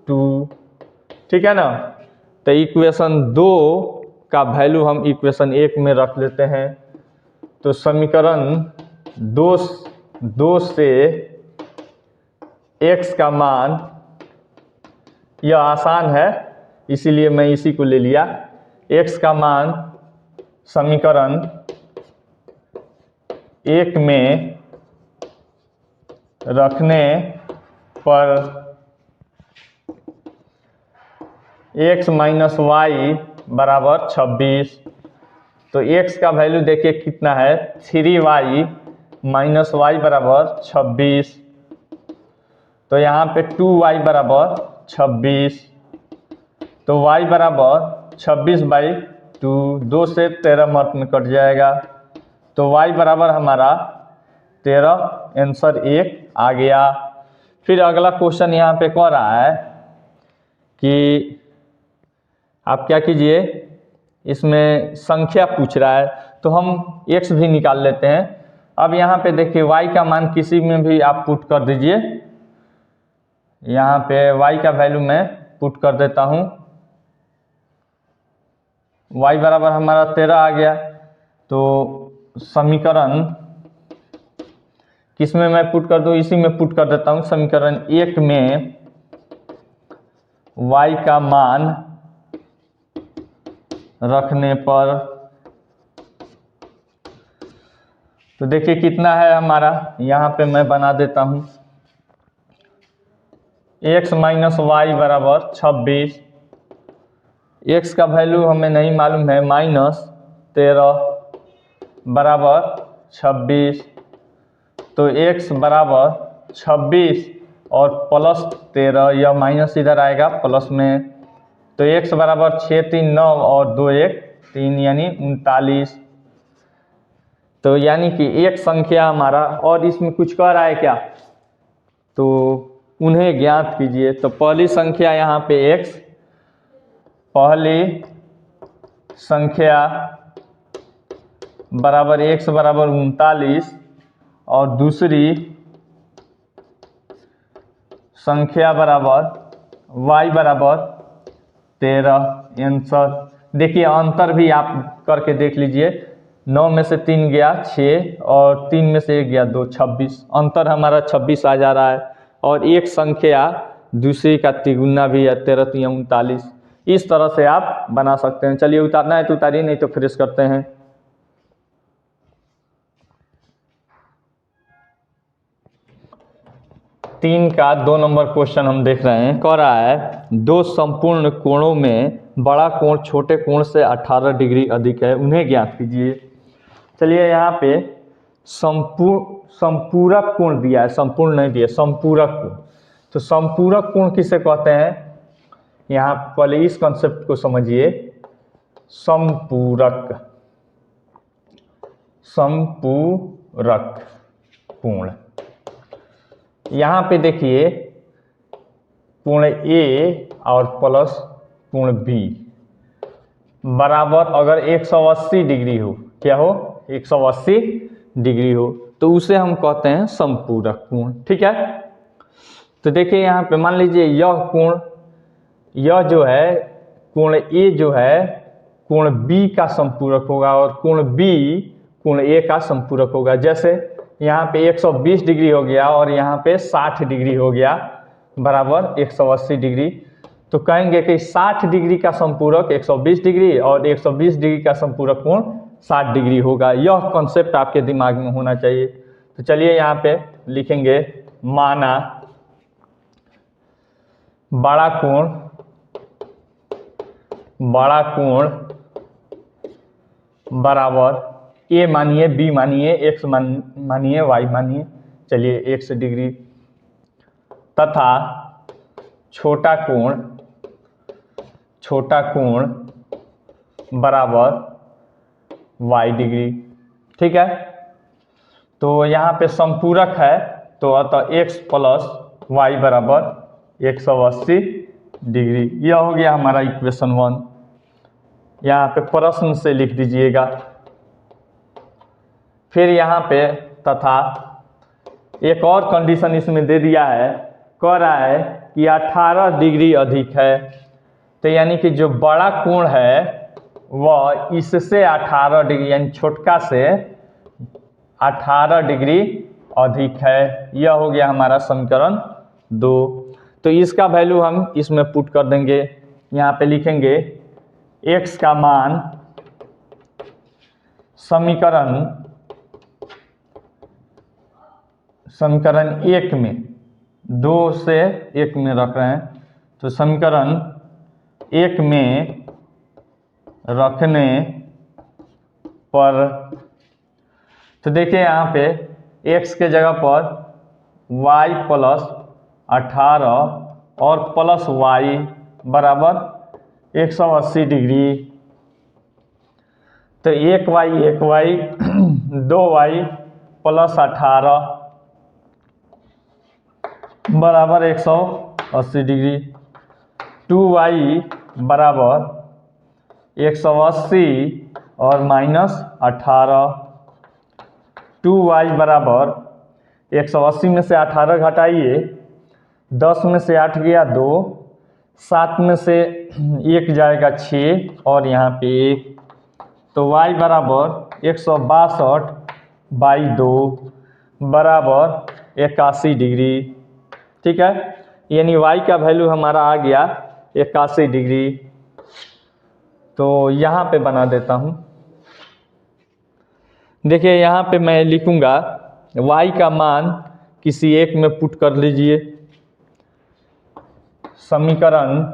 2, ठीक है ना। तो इक्वेशन 2 का वैल्यू हम इक्वेशन 1 में रख लेते हैं। तो समीकरण 2 से x का मान, यह आसान है इसीलिए मैं इसी को ले लिया, x का मान समीकरण 1 में रखने पर x माइनस वाई बराबर 26। तो x का वैल्यू देखिए कितना है, 3y माइनस वाई बराबर 26। तो यहाँ पे 2y बराबर 26। तो y बराबर 26/2, 2 से 13 मत में कट जाएगा। तो y बराबर हमारा 13, आंसर 1 आ गया। फिर अगला क्वेश्चन यहाँ पे कह रहा है कि आप क्या कीजिए, इसमें संख्या पूछ रहा है तो हम x भी निकाल लेते हैं। अब यहाँ पे देखिए y का मान किसी में भी आप पुट कर दीजिए। यहाँ पे y का वैल्यू मैं पुट कर देता हूँ, y बराबर हमारा 13 आ गया। तो समीकरण किस में मैं पुट कर दूँ, इसी में पुट कर देता हूँ। समीकरण 1 में y का मान रखने पर, तो देखिए कितना है हमारा, यहाँ पे मैं बना देता हूँ, x माइनस वाई बराबर 26। x का वैल्यू हमें नहीं मालूम है, -13 बराबर 26। तो x बराबर 26 और प्लस 13, यह माइनस इधर आएगा प्लस में। तो x बराबर 6 3 9 और 2 1 3 यानी 39। तो यानी कि एक संख्या हमारा, और इसमें कुछ कह रहा है क्या, तो उन्हें ज्ञात कीजिए। तो पहली संख्या यहाँ पे x, पहली संख्या बराबर x बराबर 39 और दूसरी संख्या बराबर y बराबर 13। आंसर देखिए, अंतर भी आप करके देख लीजिए। 9 में से 3 गया 6 और 3 में से 1 गया 2, 26। अंतर हमारा 26 आ जा रहा है। और एक संख्या दूसरी का तिगुना भी है, 13 3 39। इस तरह से आप बना सकते हैं। चलिए उतारना है तो उतारिए, नहीं तो फ्रेश करते हैं। तीन का 2 नंबर क्वेश्चन हम देख रहे हैं। कह रहा है दो संपूर्ण कोणों में बड़ा कोण छोटे कोण से 18 डिग्री अधिक है, उन्हें ज्ञात कीजिए। चलिए यहाँ पे संपूरक कोण दिया है, संपूर्ण नहीं दिया, संपूरक कोण। तो संपूरक कोण किसे कहते हैं, यहाँ पहले इस कॉन्सेप्ट को समझिए। संपूरक कोण, यहाँ पे देखिए कोण A और प्लस कोण B बराबर अगर 180 डिग्री हो, क्या हो, 180 डिग्री हो, तो उसे हम कहते हैं संपूरक कोण। ठीक है। तो देखिए यहाँ पे मान लीजिए यह कोण, यह जो है कोण A जो है कोण B का संपूरक होगा और कोण B कोण A का संपूरक होगा। जैसे यहाँ पे 120 डिग्री हो गया और यहाँ पे 60 डिग्री हो गया बराबर 180 डिग्री। तो कहेंगे कि 60 डिग्री का संपूरक 120 डिग्री और 120 डिग्री का संपूरक कोण 60 डिग्री होगा। यह कॉन्सेप्ट आपके दिमाग में होना चाहिए। तो चलिए यहाँ पे लिखेंगे, माना बड़ा कोण बराबर A मानिए, B मानिए, X मानिए, Y मानिए, चलिए X डिग्री, तथा छोटा कोण बराबर Y डिग्री। ठीक है। तो यहाँ पे संपूरक है तो अतः x प्लस y बराबर 180 डिग्री। यह हो गया हमारा इक्वेशन 1। यहाँ पे प्रश्न से लिख दीजिएगा। फिर यहाँ पे तथा एक और कंडीशन इसमें दे दिया है, कह रहा है कि 18 डिग्री अधिक है। तो यानी कि जो बड़ा कोण है वह इससे 18 डिग्री यानी छोटका से 18 डिग्री अधिक है। यह हो गया हमारा समीकरण 2। तो इसका वैल्यू हम इसमें पुट कर देंगे। यहाँ पे लिखेंगे x का मान समीकरण समीकरण 1 में 2 से 1 में रख रहे हैं, तो समीकरण 1 में रखने पर तो देखिए यहाँ पे x के जगह पर y प्लस 18 और प्लस y बराबर 180 डिग्री। तो 1y 2y प्लस 18 बराबर 180 डिग्री। 2y बराबर 180 और माइनस 18। 2y बराबर 180 में से 18 घटाइए, 10 में से 8 गया 2, 7 में से 1 जाएगा 6 और यहाँ पे 1, तो y बराबर 162 बाई 2 बराबर 81 डिग्री। ठीक है, यानी y का वैल्यू हमारा आ गया 81 डिग्री। तो यहाँ पे बना देता हूँ। देखिए यहाँ पे मैं लिखूँगा y का मान किसी एक में पुट कर लीजिए। समीकरण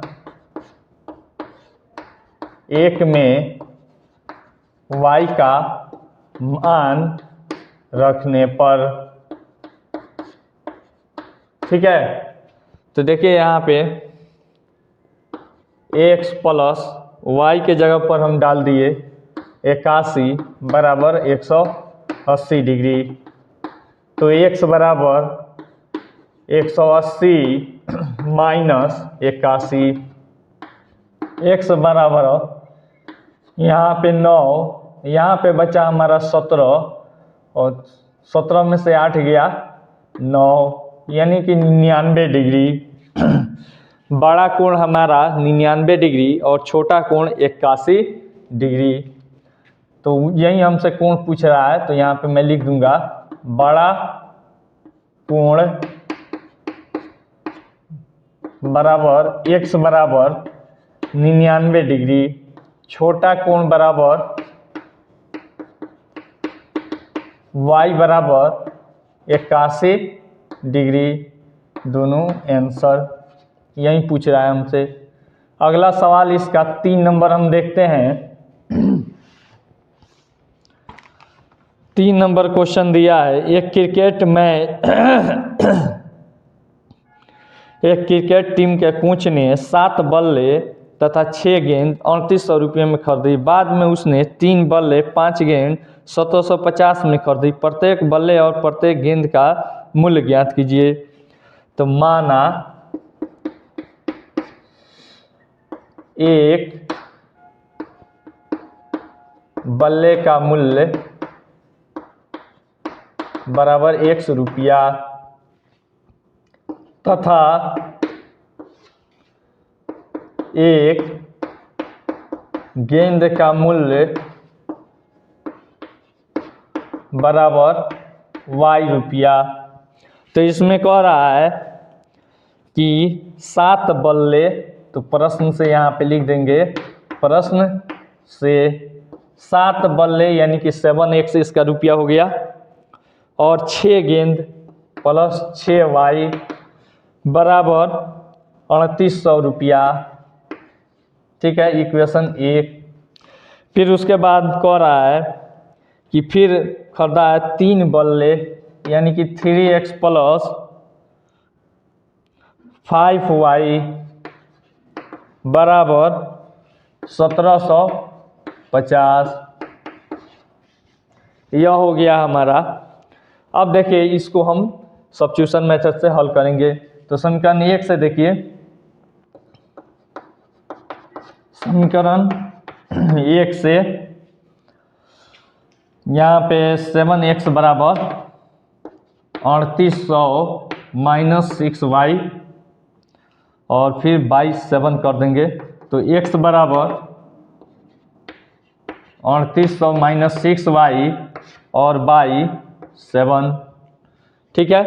1 में y का मान रखने पर, ठीक है, तो देखिए यहाँ पे x प्लस y के जगह पर हम डाल दिए 81 बराबर 180 डिग्री। तो x बराबर 180 माइनस 81, x बराबर यहाँ पे 9, यहाँ पे बचा हमारा 17 और 17 में से 8 गया 9, यानी कि 99 डिग्री। बड़ा कोण हमारा 99 डिग्री और छोटा कोण 81 डिग्री। तो यही हमसे कोण पूछ रहा है, तो यहाँ पे मैं लिख दूंगा बड़ा कोण बराबर x बराबर 99 डिग्री, छोटा कोण बराबर y बराबर 81 डिग्री। दोनों आंसर यही पूछ रहा है हमसे। अगला सवाल इसका 3 नंबर हम देखते हैं। 3 नंबर क्वेश्चन दिया है, एक क्रिकेट टीम के कोच ने 7 बल्ले तथा 6 गेंद 3800 रुपये में खरीदी। बाद में उसने 3 बल्ले 5 गेंद 1750 में खरीदी। प्रत्येक बल्ले और प्रत्येक गेंद का मूल्य ज्ञात कीजिए। तो माना एक बल्ले का मूल्य बराबर 100 रुपया तथा एक गेंद का मूल्य बराबर y रुपया। तो इसमें कह रहा है कि 7 बल्ले, तो प्रश्न से यहाँ पे लिख देंगे, प्रश्न से 7 बल्ले यानी कि 7x इसका रुपया हो गया, और 6 गेंद प्लस 6y बराबर 3800 रुपया। ठीक है, इक्वेशन 1। फिर उसके बाद कह रहा है कि फिर खरीदा है 3 बल्ले यानी कि 3x प्लस 5y बराबर 1750। यह हो गया हमारा। अब देखिए इसको हम सब्स्टिट्यूशन मेथड से हल करेंगे। तो समीकरण 1 से देखिए, समीकरण 1 से यहाँ पे 7x बराबर 3800 माइनस 6y और फिर बाई 7 कर देंगे। तो x बराबर 3800 माइनस 6y और बाई 7। ठीक है,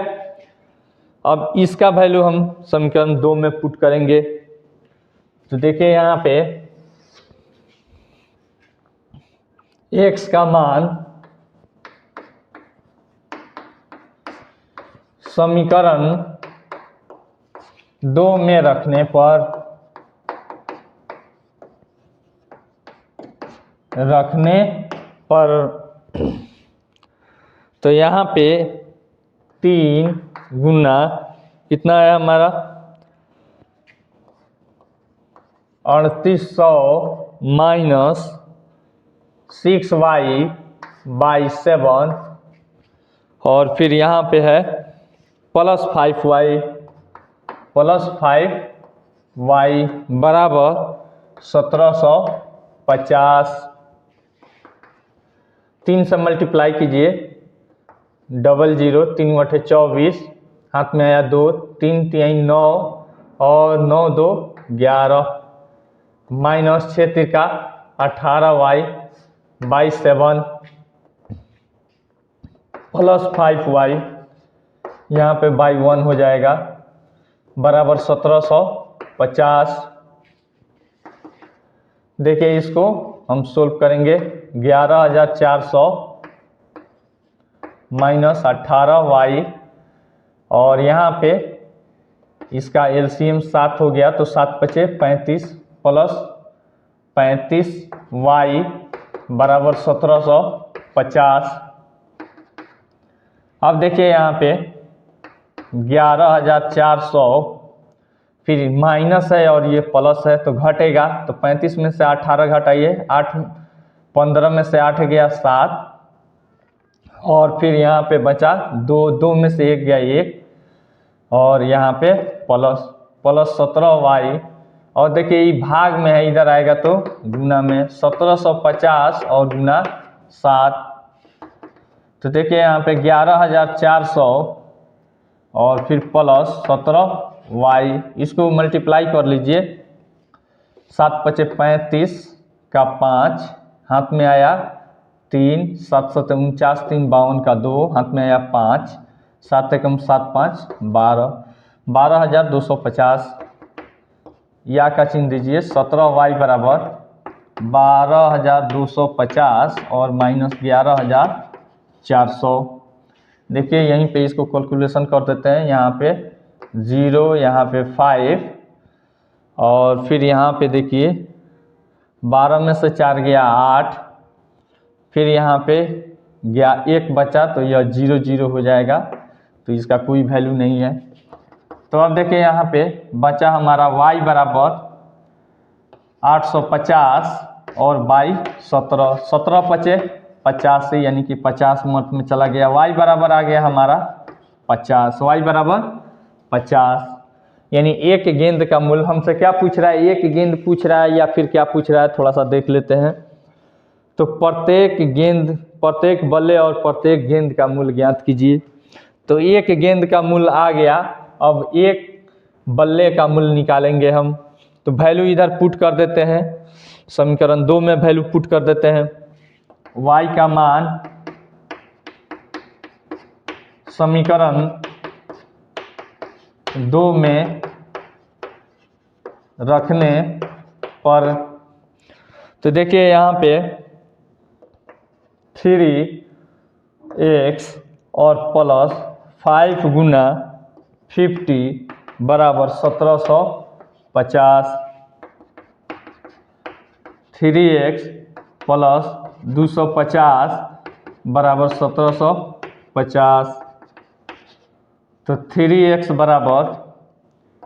अब इसका वैल्यू हम समीकरण 2 में पुट करेंगे। तो देखिए यहाँ पे x का मान समीकरण 2 में रखने पर तो यहाँ पे 3 गुना कितना है हमारा 3800 माइनस 6y/7 और फिर यहाँ पे है प्लस 5y बराबर 1750। 3 से मल्टीप्लाई कीजिए, 00 3 × 24, हाथ में आया 2, 3 × 9 और 9 × 2 11 माइनस 6 × 18y/7 प्लस 5y, यहाँ पे बाई 1 हो जाएगा बराबर 1750। देखिए इसको हम सोल्व करेंगे। 11400 माइनस 18y और यहाँ पे इसका एलसीएम 7 हो गया तो 7 × 5 = 35 प्लस 35y बराबर 1750। अब देखिए यहाँ पे 11400 फिर माइनस है और ये प्लस है तो घटेगा, तो 35 में से 18 घटाइए, 15 में से 8 गया 7 और फिर यहाँ पे बचा 2 में से 1 गया 1 और यहाँ पे प्लस 17y और देखिए ये भाग में है, इधर आएगा तो गुना में 1750 और गुना 7। तो देखिए यहाँ पे 11400 और फिर प्लस 17y, इसको मल्टीप्लाई कर लीजिए। 7 × 5 = 35 का 5 हाथ में आया 3, 7 × 7 = 49, 3 × 52 का 2 हाथ में आया 5, 7 × 1 = 7, 5 12 12250। या का चिन्ह दीजिए, 17y बराबर 12250 और माइनस 11400। देखिए यहीं पे इसको कैलकुलेशन कर देते हैं। यहाँ पे 0, यहाँ पे 5 और फिर यहाँ पे देखिए 12 में से 4 गया 8, फिर यहाँ पे गया 1 बचा तो यह 0 0 हो जाएगा, तो इसका कोई वैल्यू नहीं है। तो अब देखिए यहाँ पे बचा हमारा y बराबर 850 और बाई 17, 17 × 5 = 85 यानी कि 50 मत में चला गया। y बराबर आ गया हमारा 50, y बराबर 50 यानी एक गेंद का मूल्य हमसे क्या पूछ रहा है, एक गेंद पूछ रहा है या फिर क्या पूछ रहा है, थोड़ा सा देख लेते हैं। तो प्रत्येक बल्ले और प्रत्येक गेंद का मूल्य ज्ञात कीजिए। तो एक गेंद का मूल्य आ गया, अब एक बल्ले का मूल्य निकालेंगे हम। तो वैल्यू इधर पुट कर देते हैं, समीकरण 2 में वैल्यू पुट कर देते हैं। y का मान समीकरण 2 में रखने पर तो देखिए यहाँ पे 3x और प्लस 5 गुना 50 बराबर 1750। 3x प्लस 250 बराबर 1750। तो 3x बराबर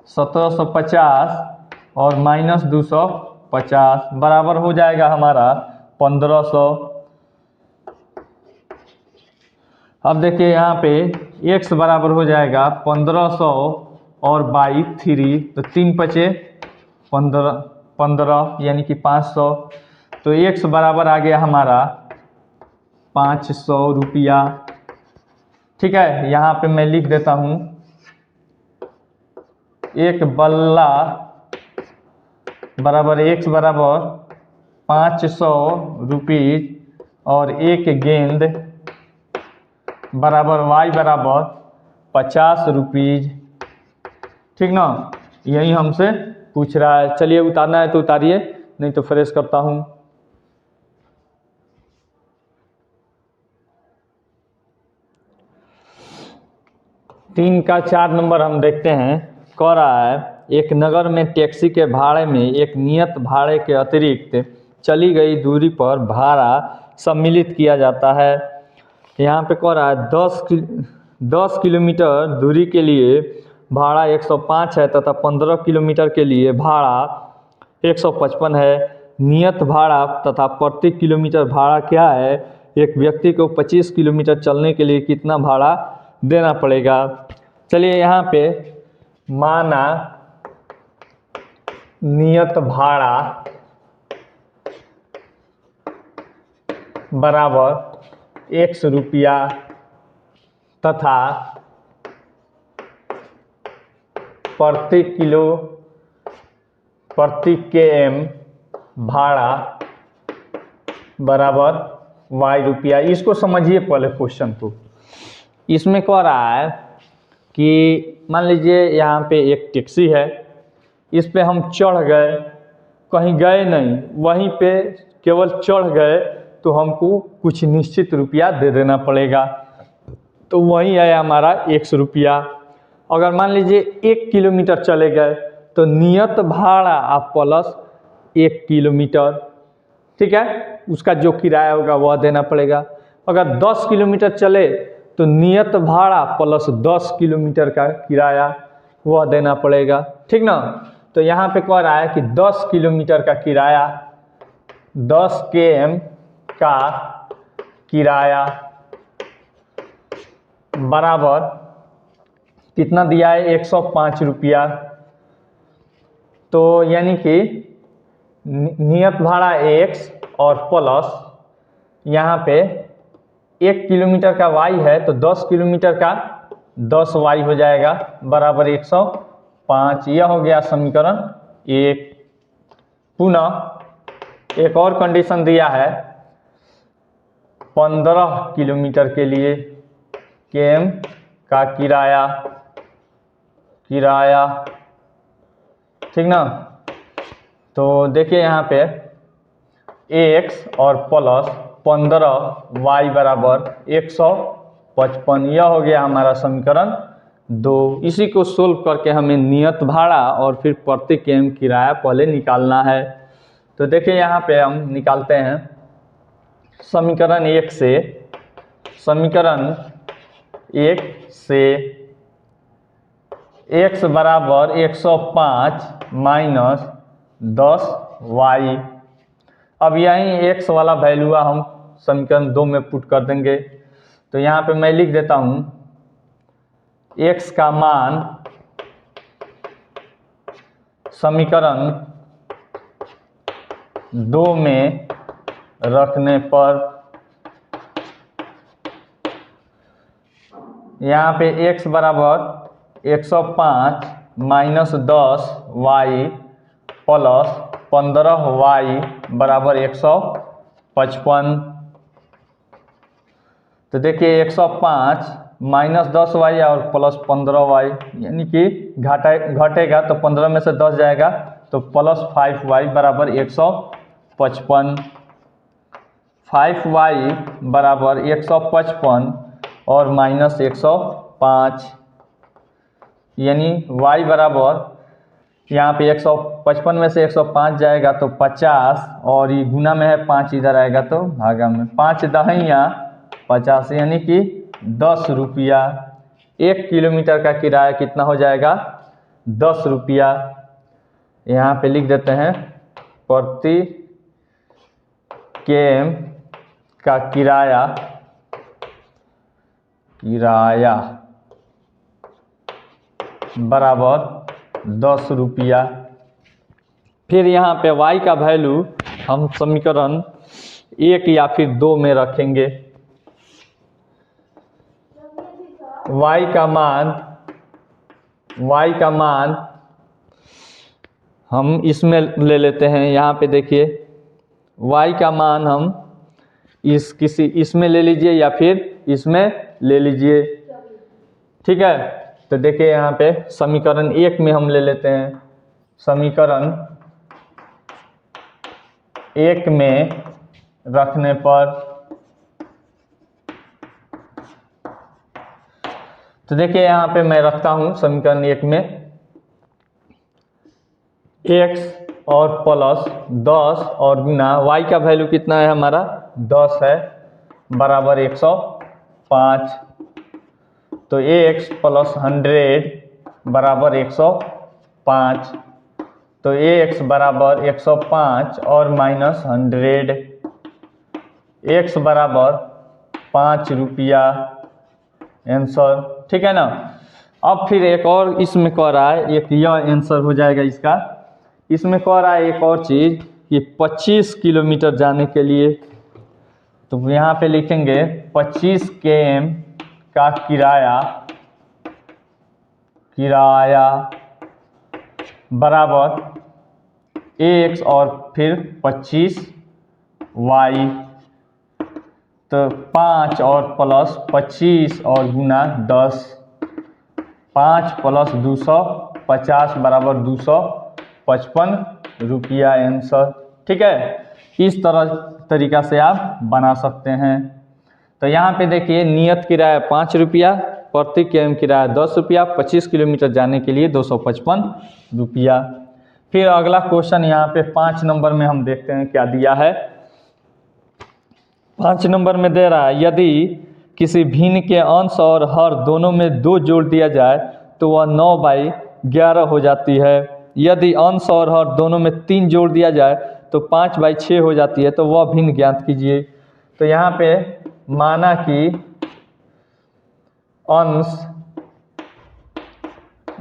1750 और माइनस 250 बराबर हो जाएगा हमारा 1500। अब देखिए यहाँ पे x बराबर हो जाएगा 1500 और बाई 3, तो 3 × 5 = 15 यानी कि 500। तो x बराबर आ गया हमारा 500 रुपया। ठीक है, यहाँ पे मैं लिख देता हूँ, एक बल्ला बराबर x बराबर 500 रुपीज और एक गेंद बराबर y बराबर 50 रुपीज। ठीक ना, यही हमसे पूछ रहा है। चलिए उतारना है तो उतारिए, नहीं तो फ्रेश करता हूँ। 3 का 4 नंबर हम देखते हैं। कह रहा है एक नगर में टैक्सी के भाड़े में एक नियत भाड़े के अतिरिक्त चली गई दूरी पर भाड़ा सम्मिलित किया जाता है। यहाँ पे कह रहा है 10 किलोमीटर दूरी के लिए भाड़ा 105 है तथा 15 किलोमीटर के लिए भाड़ा 155 है। नियत भाड़ा तथा प्रति किलोमीटर भाड़ा क्या है? एक व्यक्ति को 25 किलोमीटर चलने के लिए कितना भाड़ा देना पड़ेगा? चलिए यहाँ पे माना नियत भाड़ा बराबर 100 रुपया तथा प्रति km भाड़ा बराबर y रुपया। इसको समझिए पहले क्वेश्चन को। इसमें कह रहा है कि मान लीजिए यहाँ पे एक टैक्सी है, इस पे हम चढ़ गए, कहीं गए नहीं, वहीं पे केवल चढ़ गए तो हमको कुछ निश्चित रुपया दे देना पड़ेगा। तो वही है हमारा 100 रुपया। अगर मान लीजिए 1 किलोमीटर चले गए तो नियत भाड़ा आप प्लस 1 किलोमीटर, ठीक है, उसका जो किराया होगा वह देना पड़ेगा। अगर 10 किलोमीटर चले तो नियत भाड़ा प्लस 10 किलोमीटर का किराया वह देना पड़ेगा, ठीक ना। तो यहाँ पे कह रहा है कि 10 किलोमीटर का किराया, 10 km का किराया बराबर कितना दिया है? 105 रुपया। तो यानी कि नियत भाड़ा x और प्लस यहाँ पे 1 किलोमीटर का y है तो 10 किलोमीटर का 10y हो जाएगा बराबर 105। यह हो गया समीकरण 1। पुनः एक और कंडीशन दिया है 15 किलोमीटर के लिए km का किराया, ठीक ना। तो देखिए यहाँ पे x और प्लस 15y बराबर 155। यह हो गया हमारा समीकरण 2। इसी को सोल्व करके हमें नियत भाड़ा और फिर प्रति km किराया पहले निकालना है। तो देखिए यहाँ पे हम निकालते हैं समीकरण 1 से। समीकरण 1 से x बराबर 105 माइनस 10y। अब यहीं x वाला वैल्यू हम समीकरण 2 में पुट कर देंगे। तो यहाँ पे मैं लिख देता हूँ x का मान समीकरण 2 में रखने पर यहाँ पे x बराबर 105 माइनस 10y प्लस 15y बराबर 155। तो देखिए 105 माइनस 10y और प्लस 15y, यानी कि घटेगा तो 15 में से 10 जाएगा तो प्लस 5y बराबर 155। 5y बराबर 155 और माइनस 105, यानी y बराबर यहाँ पे 155 में से 105 जाएगा तो 50 और ये गुना में है 5 इधर आएगा तो भागा में 5 दहिया 50, यानी कि 10 रुपया। 1 किलोमीटर का किराया कितना हो जाएगा? 10 रुपया। यहाँ पे लिख देते हैं प्रति km का किराया बराबर 10 रुपया। फिर यहाँ पे y का वैल्यू हम समीकरण 1 या फिर 2 में रखेंगे। y का मान हम इसमें ले लेते हैं। यहाँ पे देखिए y का मान हम इसमें ले लीजिए या फिर इसमें ले लीजिए, ठीक है। तो देखिए यहाँ पे समीकरण 1 में हम ले लेते हैं। समीकरण 1 में रखने पर तो देखिए यहाँ पे मैं रखता हूँ समीकरण 1 में x और प्लस 10 और गुना y का वैल्यू कितना है हमारा 10 है बराबर 105। तो x प्लस 100 बराबर 105। तो x बराबर 105 और माइनस 100, x बराबर 5 रुपया आंसर। ठीक है ना। अब फिर एक और इसमें कह रहा है, एक यह आंसर हो जाएगा इसका। इसमें कह रहा है एक और चीज़ कि 25 किलोमीटर जाने के लिए, तो यहाँ पे लिखेंगे 25 km का किराया बराबर x और फिर 25y। तो 5 और प्लस 25 और गुना 10, 5 प्लस 250 बराबर 255 रुपया आंसर। ठीक है, इस तरीका से आप बना सकते हैं। तो यहाँ पे देखिए नियत किराया 5 रुपया, प्रति किमी किराया 10 रुपया, 25 किलोमीटर जाने के लिए 255 रुपया। फिर अगला क्वेश्चन यहाँ पे 5 नंबर में हम देखते हैं क्या दिया है। 5 नंबर में दे रहा है यदि किसी भिन्न के अंश और हर दोनों में 2 जोड़ दिया जाए तो वह 9/11 हो जाती है। यदि अंश और हर दोनों में 3 जोड़ दिया जाए तो 5/6 हो जाती है। तो वह भिन्न ज्ञात कीजिए। तो यहाँ पे माना कि अंश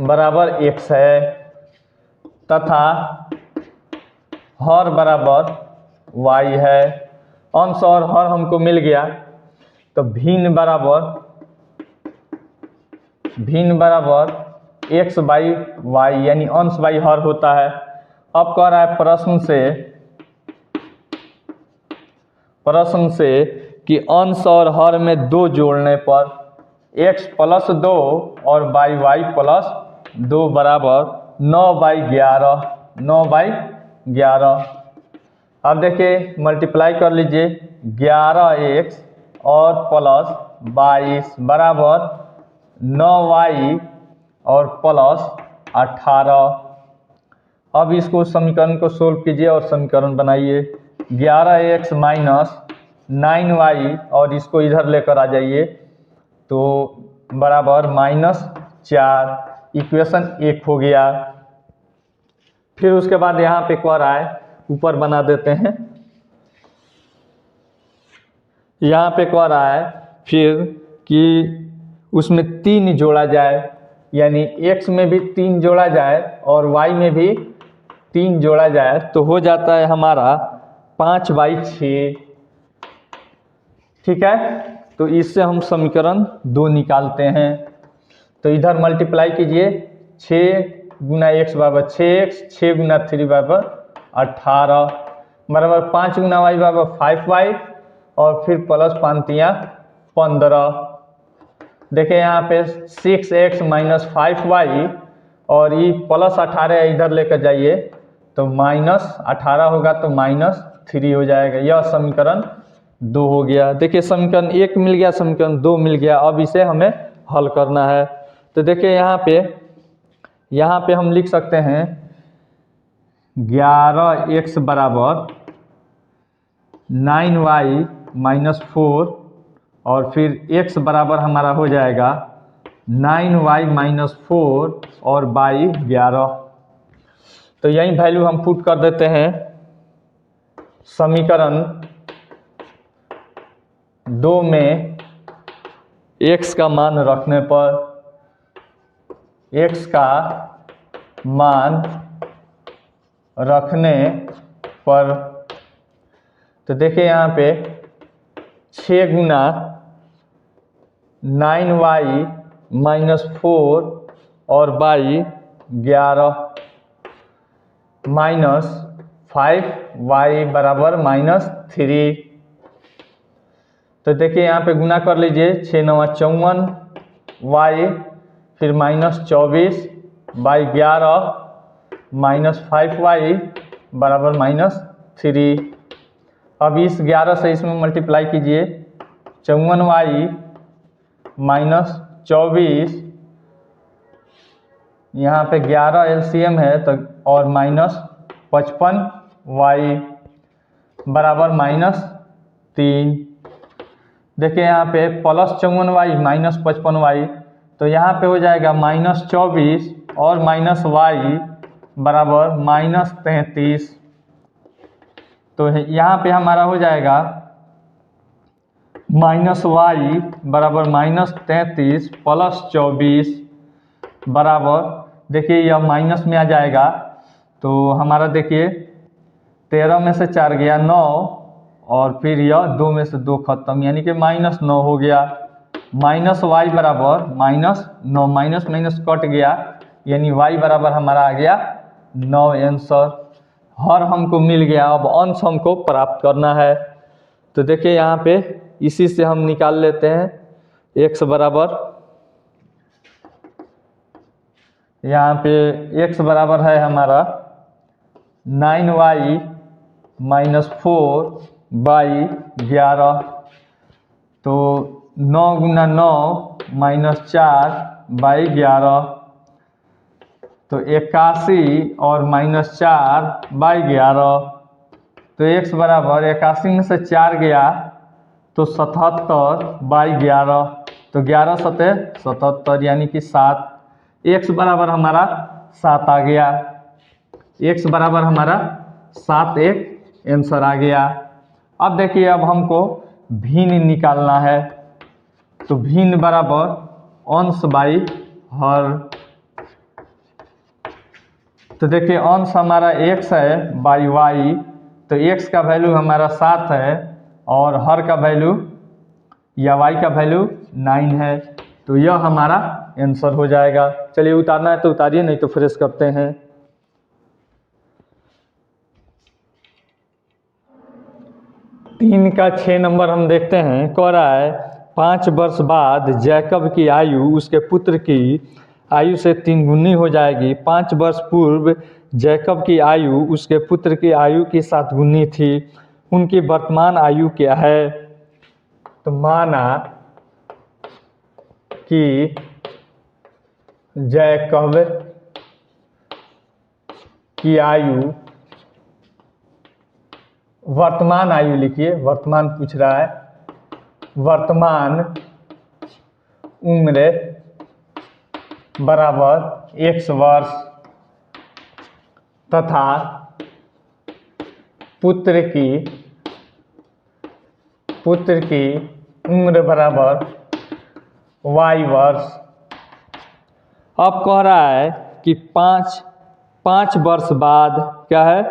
बराबर x है तथा हर बराबर y है। अंश और हर हमको मिल गया, तो भिन्न बराबर x/y यानी अंश बाई हर होता है। अब कह रहा है प्रश्न से कि अंश और हर में 2 जोड़ने पर x प्लस 2 और y प्लस 2 बराबर 9/11। 9/11। अब देखिए मल्टीप्लाई कर लीजिए, 11x और प्लस 22 बराबर 9y और प्लस 18। अब इसको समीकरण को सोल्व कीजिए और समीकरण बनाइए। 11x माइनस 9y और इसको इधर लेकर आ जाइए तो बराबर -4। इक्वेशन 1 हो गया। फिर उसके बाद यहाँ पे कह रहा है, ऊपर बना देते हैं। यहाँ पे कह रहा है फिर कि उसमें 3 जोड़ा जाए, यानी x में भी 3 जोड़ा जाए और y में भी 3 जोड़ा जाए तो हो जाता है हमारा 5/6। ठीक है, तो इससे हम समीकरण 2 निकालते हैं। तो इधर मल्टीप्लाई कीजिए, 6 गुना x बराबर 6x, 6 गुना 3 बराबर 18 बराबर 5 गुना y बराबर 5y और फिर प्लस 5×3=15। देखिए यहाँ पे 6x माइनस 5y और ये प्लस 18 इधर लेकर जाइए तो -18 होगा तो -3 हो जाएगा। यह समीकरण 2 हो गया। देखिए समीकरण 1 मिल गया, समीकरण 2 मिल गया। अब इसे हमें हल करना है। तो देखिए यहाँ पे हम लिख सकते हैं 11x बराबर 9y माइनस 4 और फिर x बराबर हमारा हो जाएगा 9y माइनस 4 और बाई 11। तो यही वैल्यू हम पुट कर देते हैं। समीकरण 2 में x का मान रखने पर, x का मान रखने पर तो देखिए यहाँ पे 6 गुना 9y माइनस 4 और बाई 11 माइनस 5y बराबर -3। तो देखिए यहाँ पे गुना कर लीजिए, 6×9 = 54y फिर -24 बाई 11 माइनस 5y बराबर -3। अब इस 11 से इसमें मल्टीप्लाई कीजिए, 54y माइनस 24, यहाँ पे 11 एलसीएम है तो और -55y बराबर -3। देखिए यहाँ पे +54y -55y, तो यहाँ पे हो जाएगा -24 और -y बराबर -33। तो यहाँ पे हमारा हो जाएगा -y बराबर -33 + 24 बराबर, देखिए यह माइनस में आ जाएगा तो हमारा देखिए 13 में से 4 गया 9 और फिर यह 2 में से 2 खत्म, यानी कि -9 हो गया। -y बराबर -9, माइनस माइनस कट गया, यानी y बराबर हमारा आ गया 9 आंसर। हर हमको मिल गया। अब अंश हमको प्राप्त करना है। तो देखिए यहाँ पे इसी से हम निकाल लेते हैं। x बराबर, यहाँ पे x बराबर है हमारा 9y - 4/11, तो 9 × 9 - 4/11, तो 81 और -4/11, तो x बराबर 81 में से 4 गया तो 77/11, तो 11 × 7 = 77, यानी कि 7। x बराबर हमारा 7 आ गया। x बराबर हमारा 7 एक आंसर आ गया। अब देखिए अब हमको भिन्न निकालना है। तो भिन्न बराबर अंश बाई हर। तो देखिए अंश हमारा x है बाई y, तो x का वैल्यू हमारा 7 है और हर का वैल्यू या y का वैल्यू 9 है, तो यह हमारा आंसर हो जाएगा। चलिए उतारना है तो उतारिए, नहीं तो फ्रेश करते हैं। तीन का 6 नंबर हम देखते हैं। कह रहा है 5 वर्ष बाद जैकब की आयु उसके पुत्र की आयु से 3 गुनी हो जाएगी। 5 वर्ष पूर्व जैकब की आयु उसके पुत्र की आयु की 7 गुनी थी। उनकी वर्तमान आयु क्या है? तो माना कि जैकब की आयु, वर्तमान आयु लिखिए, वर्तमान पूछ रहा है, वर्तमान उम्र बराबर x वर्ष तथा पुत्र की उम्र बराबर y वर्ष। अब कह रहा है कि 5 वर्ष बाद, क्या है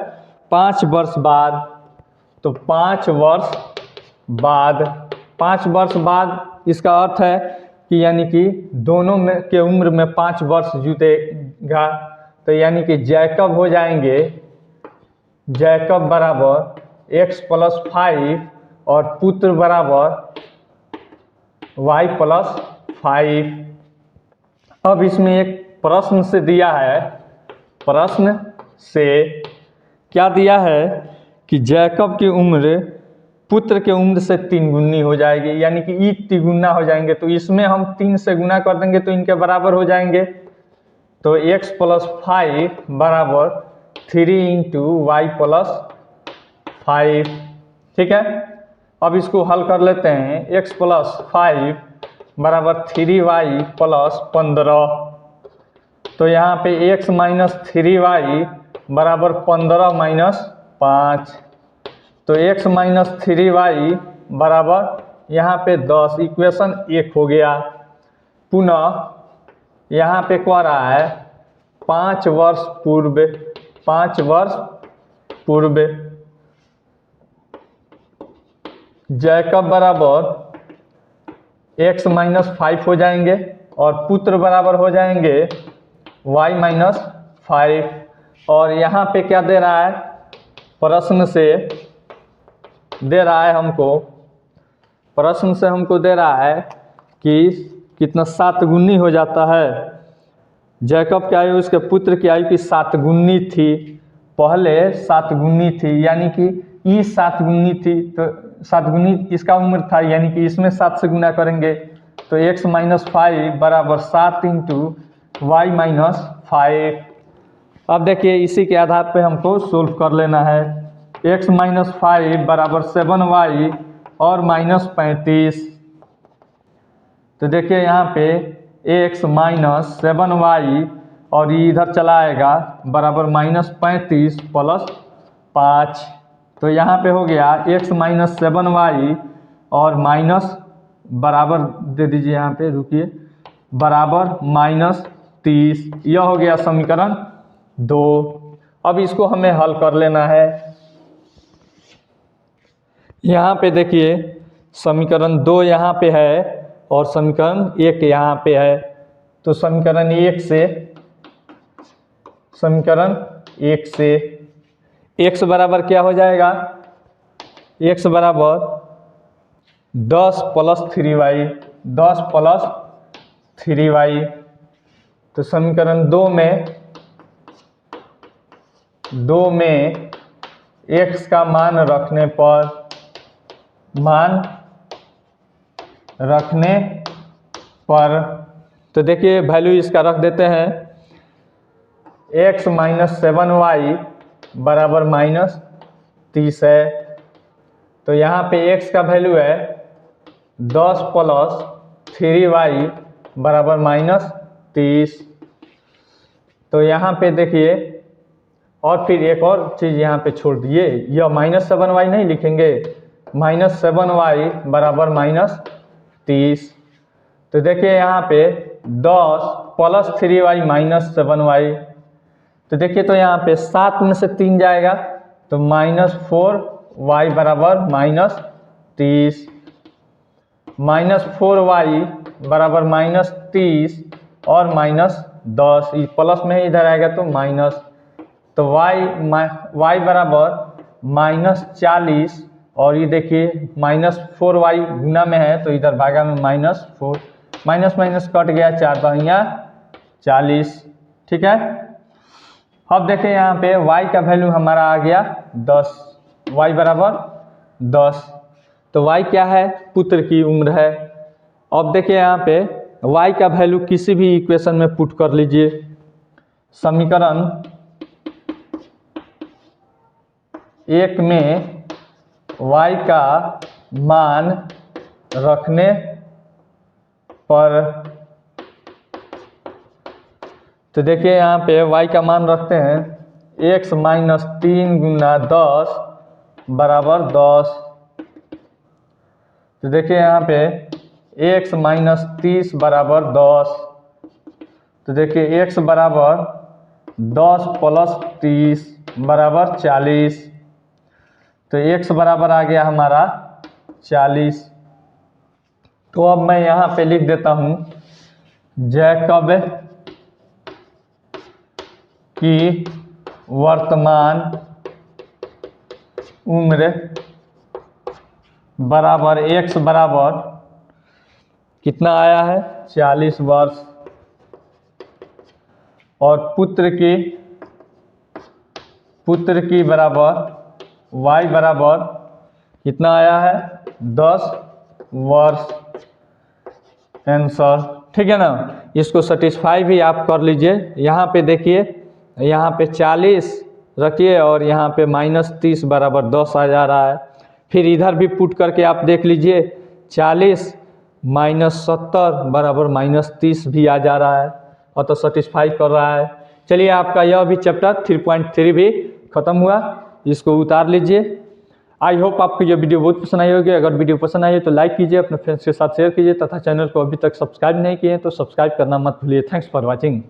5 वर्ष बाद, तो 5 वर्ष बाद, 5 वर्ष बाद इसका अर्थ है कि यानी कि दोनों में के उम्र में 5 वर्ष जुटेगा, तो यानी कि जैकब हो जाएंगे, जैकब बराबर x + 5 और पुत्र बराबर y + 5। अब इसमें एक प्रश्न से दिया है, प्रश्न से क्या दिया है कि जैकब की उम्र पुत्र के उम्र से 3 गुनी हो जाएगी, यानी कि ई तिगुना हो जाएंगे। तो इसमें हम 3 से गुना कर देंगे तो इनके बराबर हो जाएंगे। तो x + 5 बराबर 3 × y + 5, ठीक है। अब इसको हल कर लेते हैं। x + 5 बराबर 3y + 15, तो यहाँ पे x - 3y बराबर 15 - 5, तो x - 3y बराबर यहाँ पे 10, इक्वेशन 1 हो गया। पुनः यहाँ पे कह रहा है 5 वर्ष पूर्व, 5 वर्ष पूर्व जैकब बराबर x - 5 हो जाएंगे और पुत्र बराबर हो जाएंगे y - 5। और यहाँ पे क्या दे रहा है, प्रश्न से दे रहा है हमको, प्रश्न से हमको दे रहा है कि कितना 7 गुनी हो जाता है। जैकब की आयु उसके पुत्र की आयु की 7 गुनी थी, पहले 7 गुनी थी, यानी कि ई 7 गुनी थी, तो 7 गुनी इसका उम्र था, यानी कि इसमें 7 से गुना करेंगे तो x माइनस 5 बराबर 7 इंटू वाई माइनस 5। अब देखिए इसी के आधार पे हमको सोल्व कर लेना है। x माइनस 5 बराबर 7y और माइनस 35। तो देखिए यहाँ पे x माइनस 7y और ये इधर चला आएगा बराबर माइनस 35 प्लस 5। तो यहाँ पे हो गया x माइनस 7y और माइनस बराबर दे दीजिए, यहाँ पे रुकिए, बराबर माइनस 30। यह हो गया समीकरण 2। अब इसको हमें हल कर लेना है। यहाँ पे देखिए समीकरण 2 यहाँ पे है और समीकरण 1 यहाँ पे है। तो समीकरण 1 से x बराबर क्या हो जाएगा, x बराबर 10 प्लस 3y, 10 प्लस 3y। तो समीकरण 2 में x का मान रखने पर तो देखिए वैल्यू इसका रख देते हैं। x माइनस 7y बराबर माइनस 30 है। तो यहाँ पे x का वैल्यू है 10 प्लस 3y बराबर माइनस 30। तो यहाँ पे देखिए, और फिर एक और चीज़ यहाँ पे छोड़ दिए, यह माइनस 7y नहीं लिखेंगे, माइनस 7y बराबर माइनस 30। तो देखिए यहाँ पे 10 प्लस 3y माइनस 7y। तो देखिए तो यहाँ पे 7 में से 3 जाएगा तो माइनस 4y बराबर माइनस 30। माइनस 4y बराबर माइनस 30 और माइनस 10, ये प्लस में इधर आएगा तो माइनस। तो y बराबर माइनस 40 और ये देखिए माइनस 4y गुना में है तो इधर भागा में माइनस 4, माइनस माइनस कट गया, 4 बाइया 40। ठीक है। अब देखिए यहाँ पे y का वैल्यू हमारा आ गया 10, y बराबर 10। तो y क्या है, पुत्र की उम्र है। अब देखिए यहाँ पे y का वैल्यू किसी भी इक्वेशन में पुट कर लीजिए। समीकरण 1 में y का मान रखने पर, तो देखिए यहाँ पे y का मान रखते हैं x माइनस 3 गुना 10 बराबर 10। तो देखिए यहाँ पे x माइनस 30 बराबर 10। तो देखिए x बराबर 10 प्लस 30 बराबर 40। तो x बराबर आ गया हमारा 40। तो अब मैं यहाँ पे लिख देता हूँ जैकब की वर्तमान उम्र बराबर x बराबर कितना आया है 40 वर्ष और पुत्र की बराबर y बराबर कितना आया है 10 वर्ष। आंसर ठीक है ना। इसको सेटिस्फाई भी आप कर लीजिए। यहाँ पे देखिए, यहाँ पे 40 रखिए और यहाँ पे माइनस 30 बराबर 10 आ जा रहा है। फिर इधर भी पुट करके आप देख लीजिए, 40 माइनस 70 बराबर माइनस 30 भी आ जा रहा है और तो सेटिस्फाई कर रहा है। चलिए आपका यह भी चैप्टर 3.3 भी खत्म हुआ, इसको उतार लीजिए। आई होप आपको यह वीडियो बहुत पसंद आई होगी। अगर वीडियो पसंद आई है तो लाइक कीजिए, अपने फ्रेंड्स के साथ शेयर कीजिए तथा चैनल को अभी तक सब्सक्राइब नहीं किए हैं तो सब्सक्राइब करना मत भूलिए। Thanks for watching.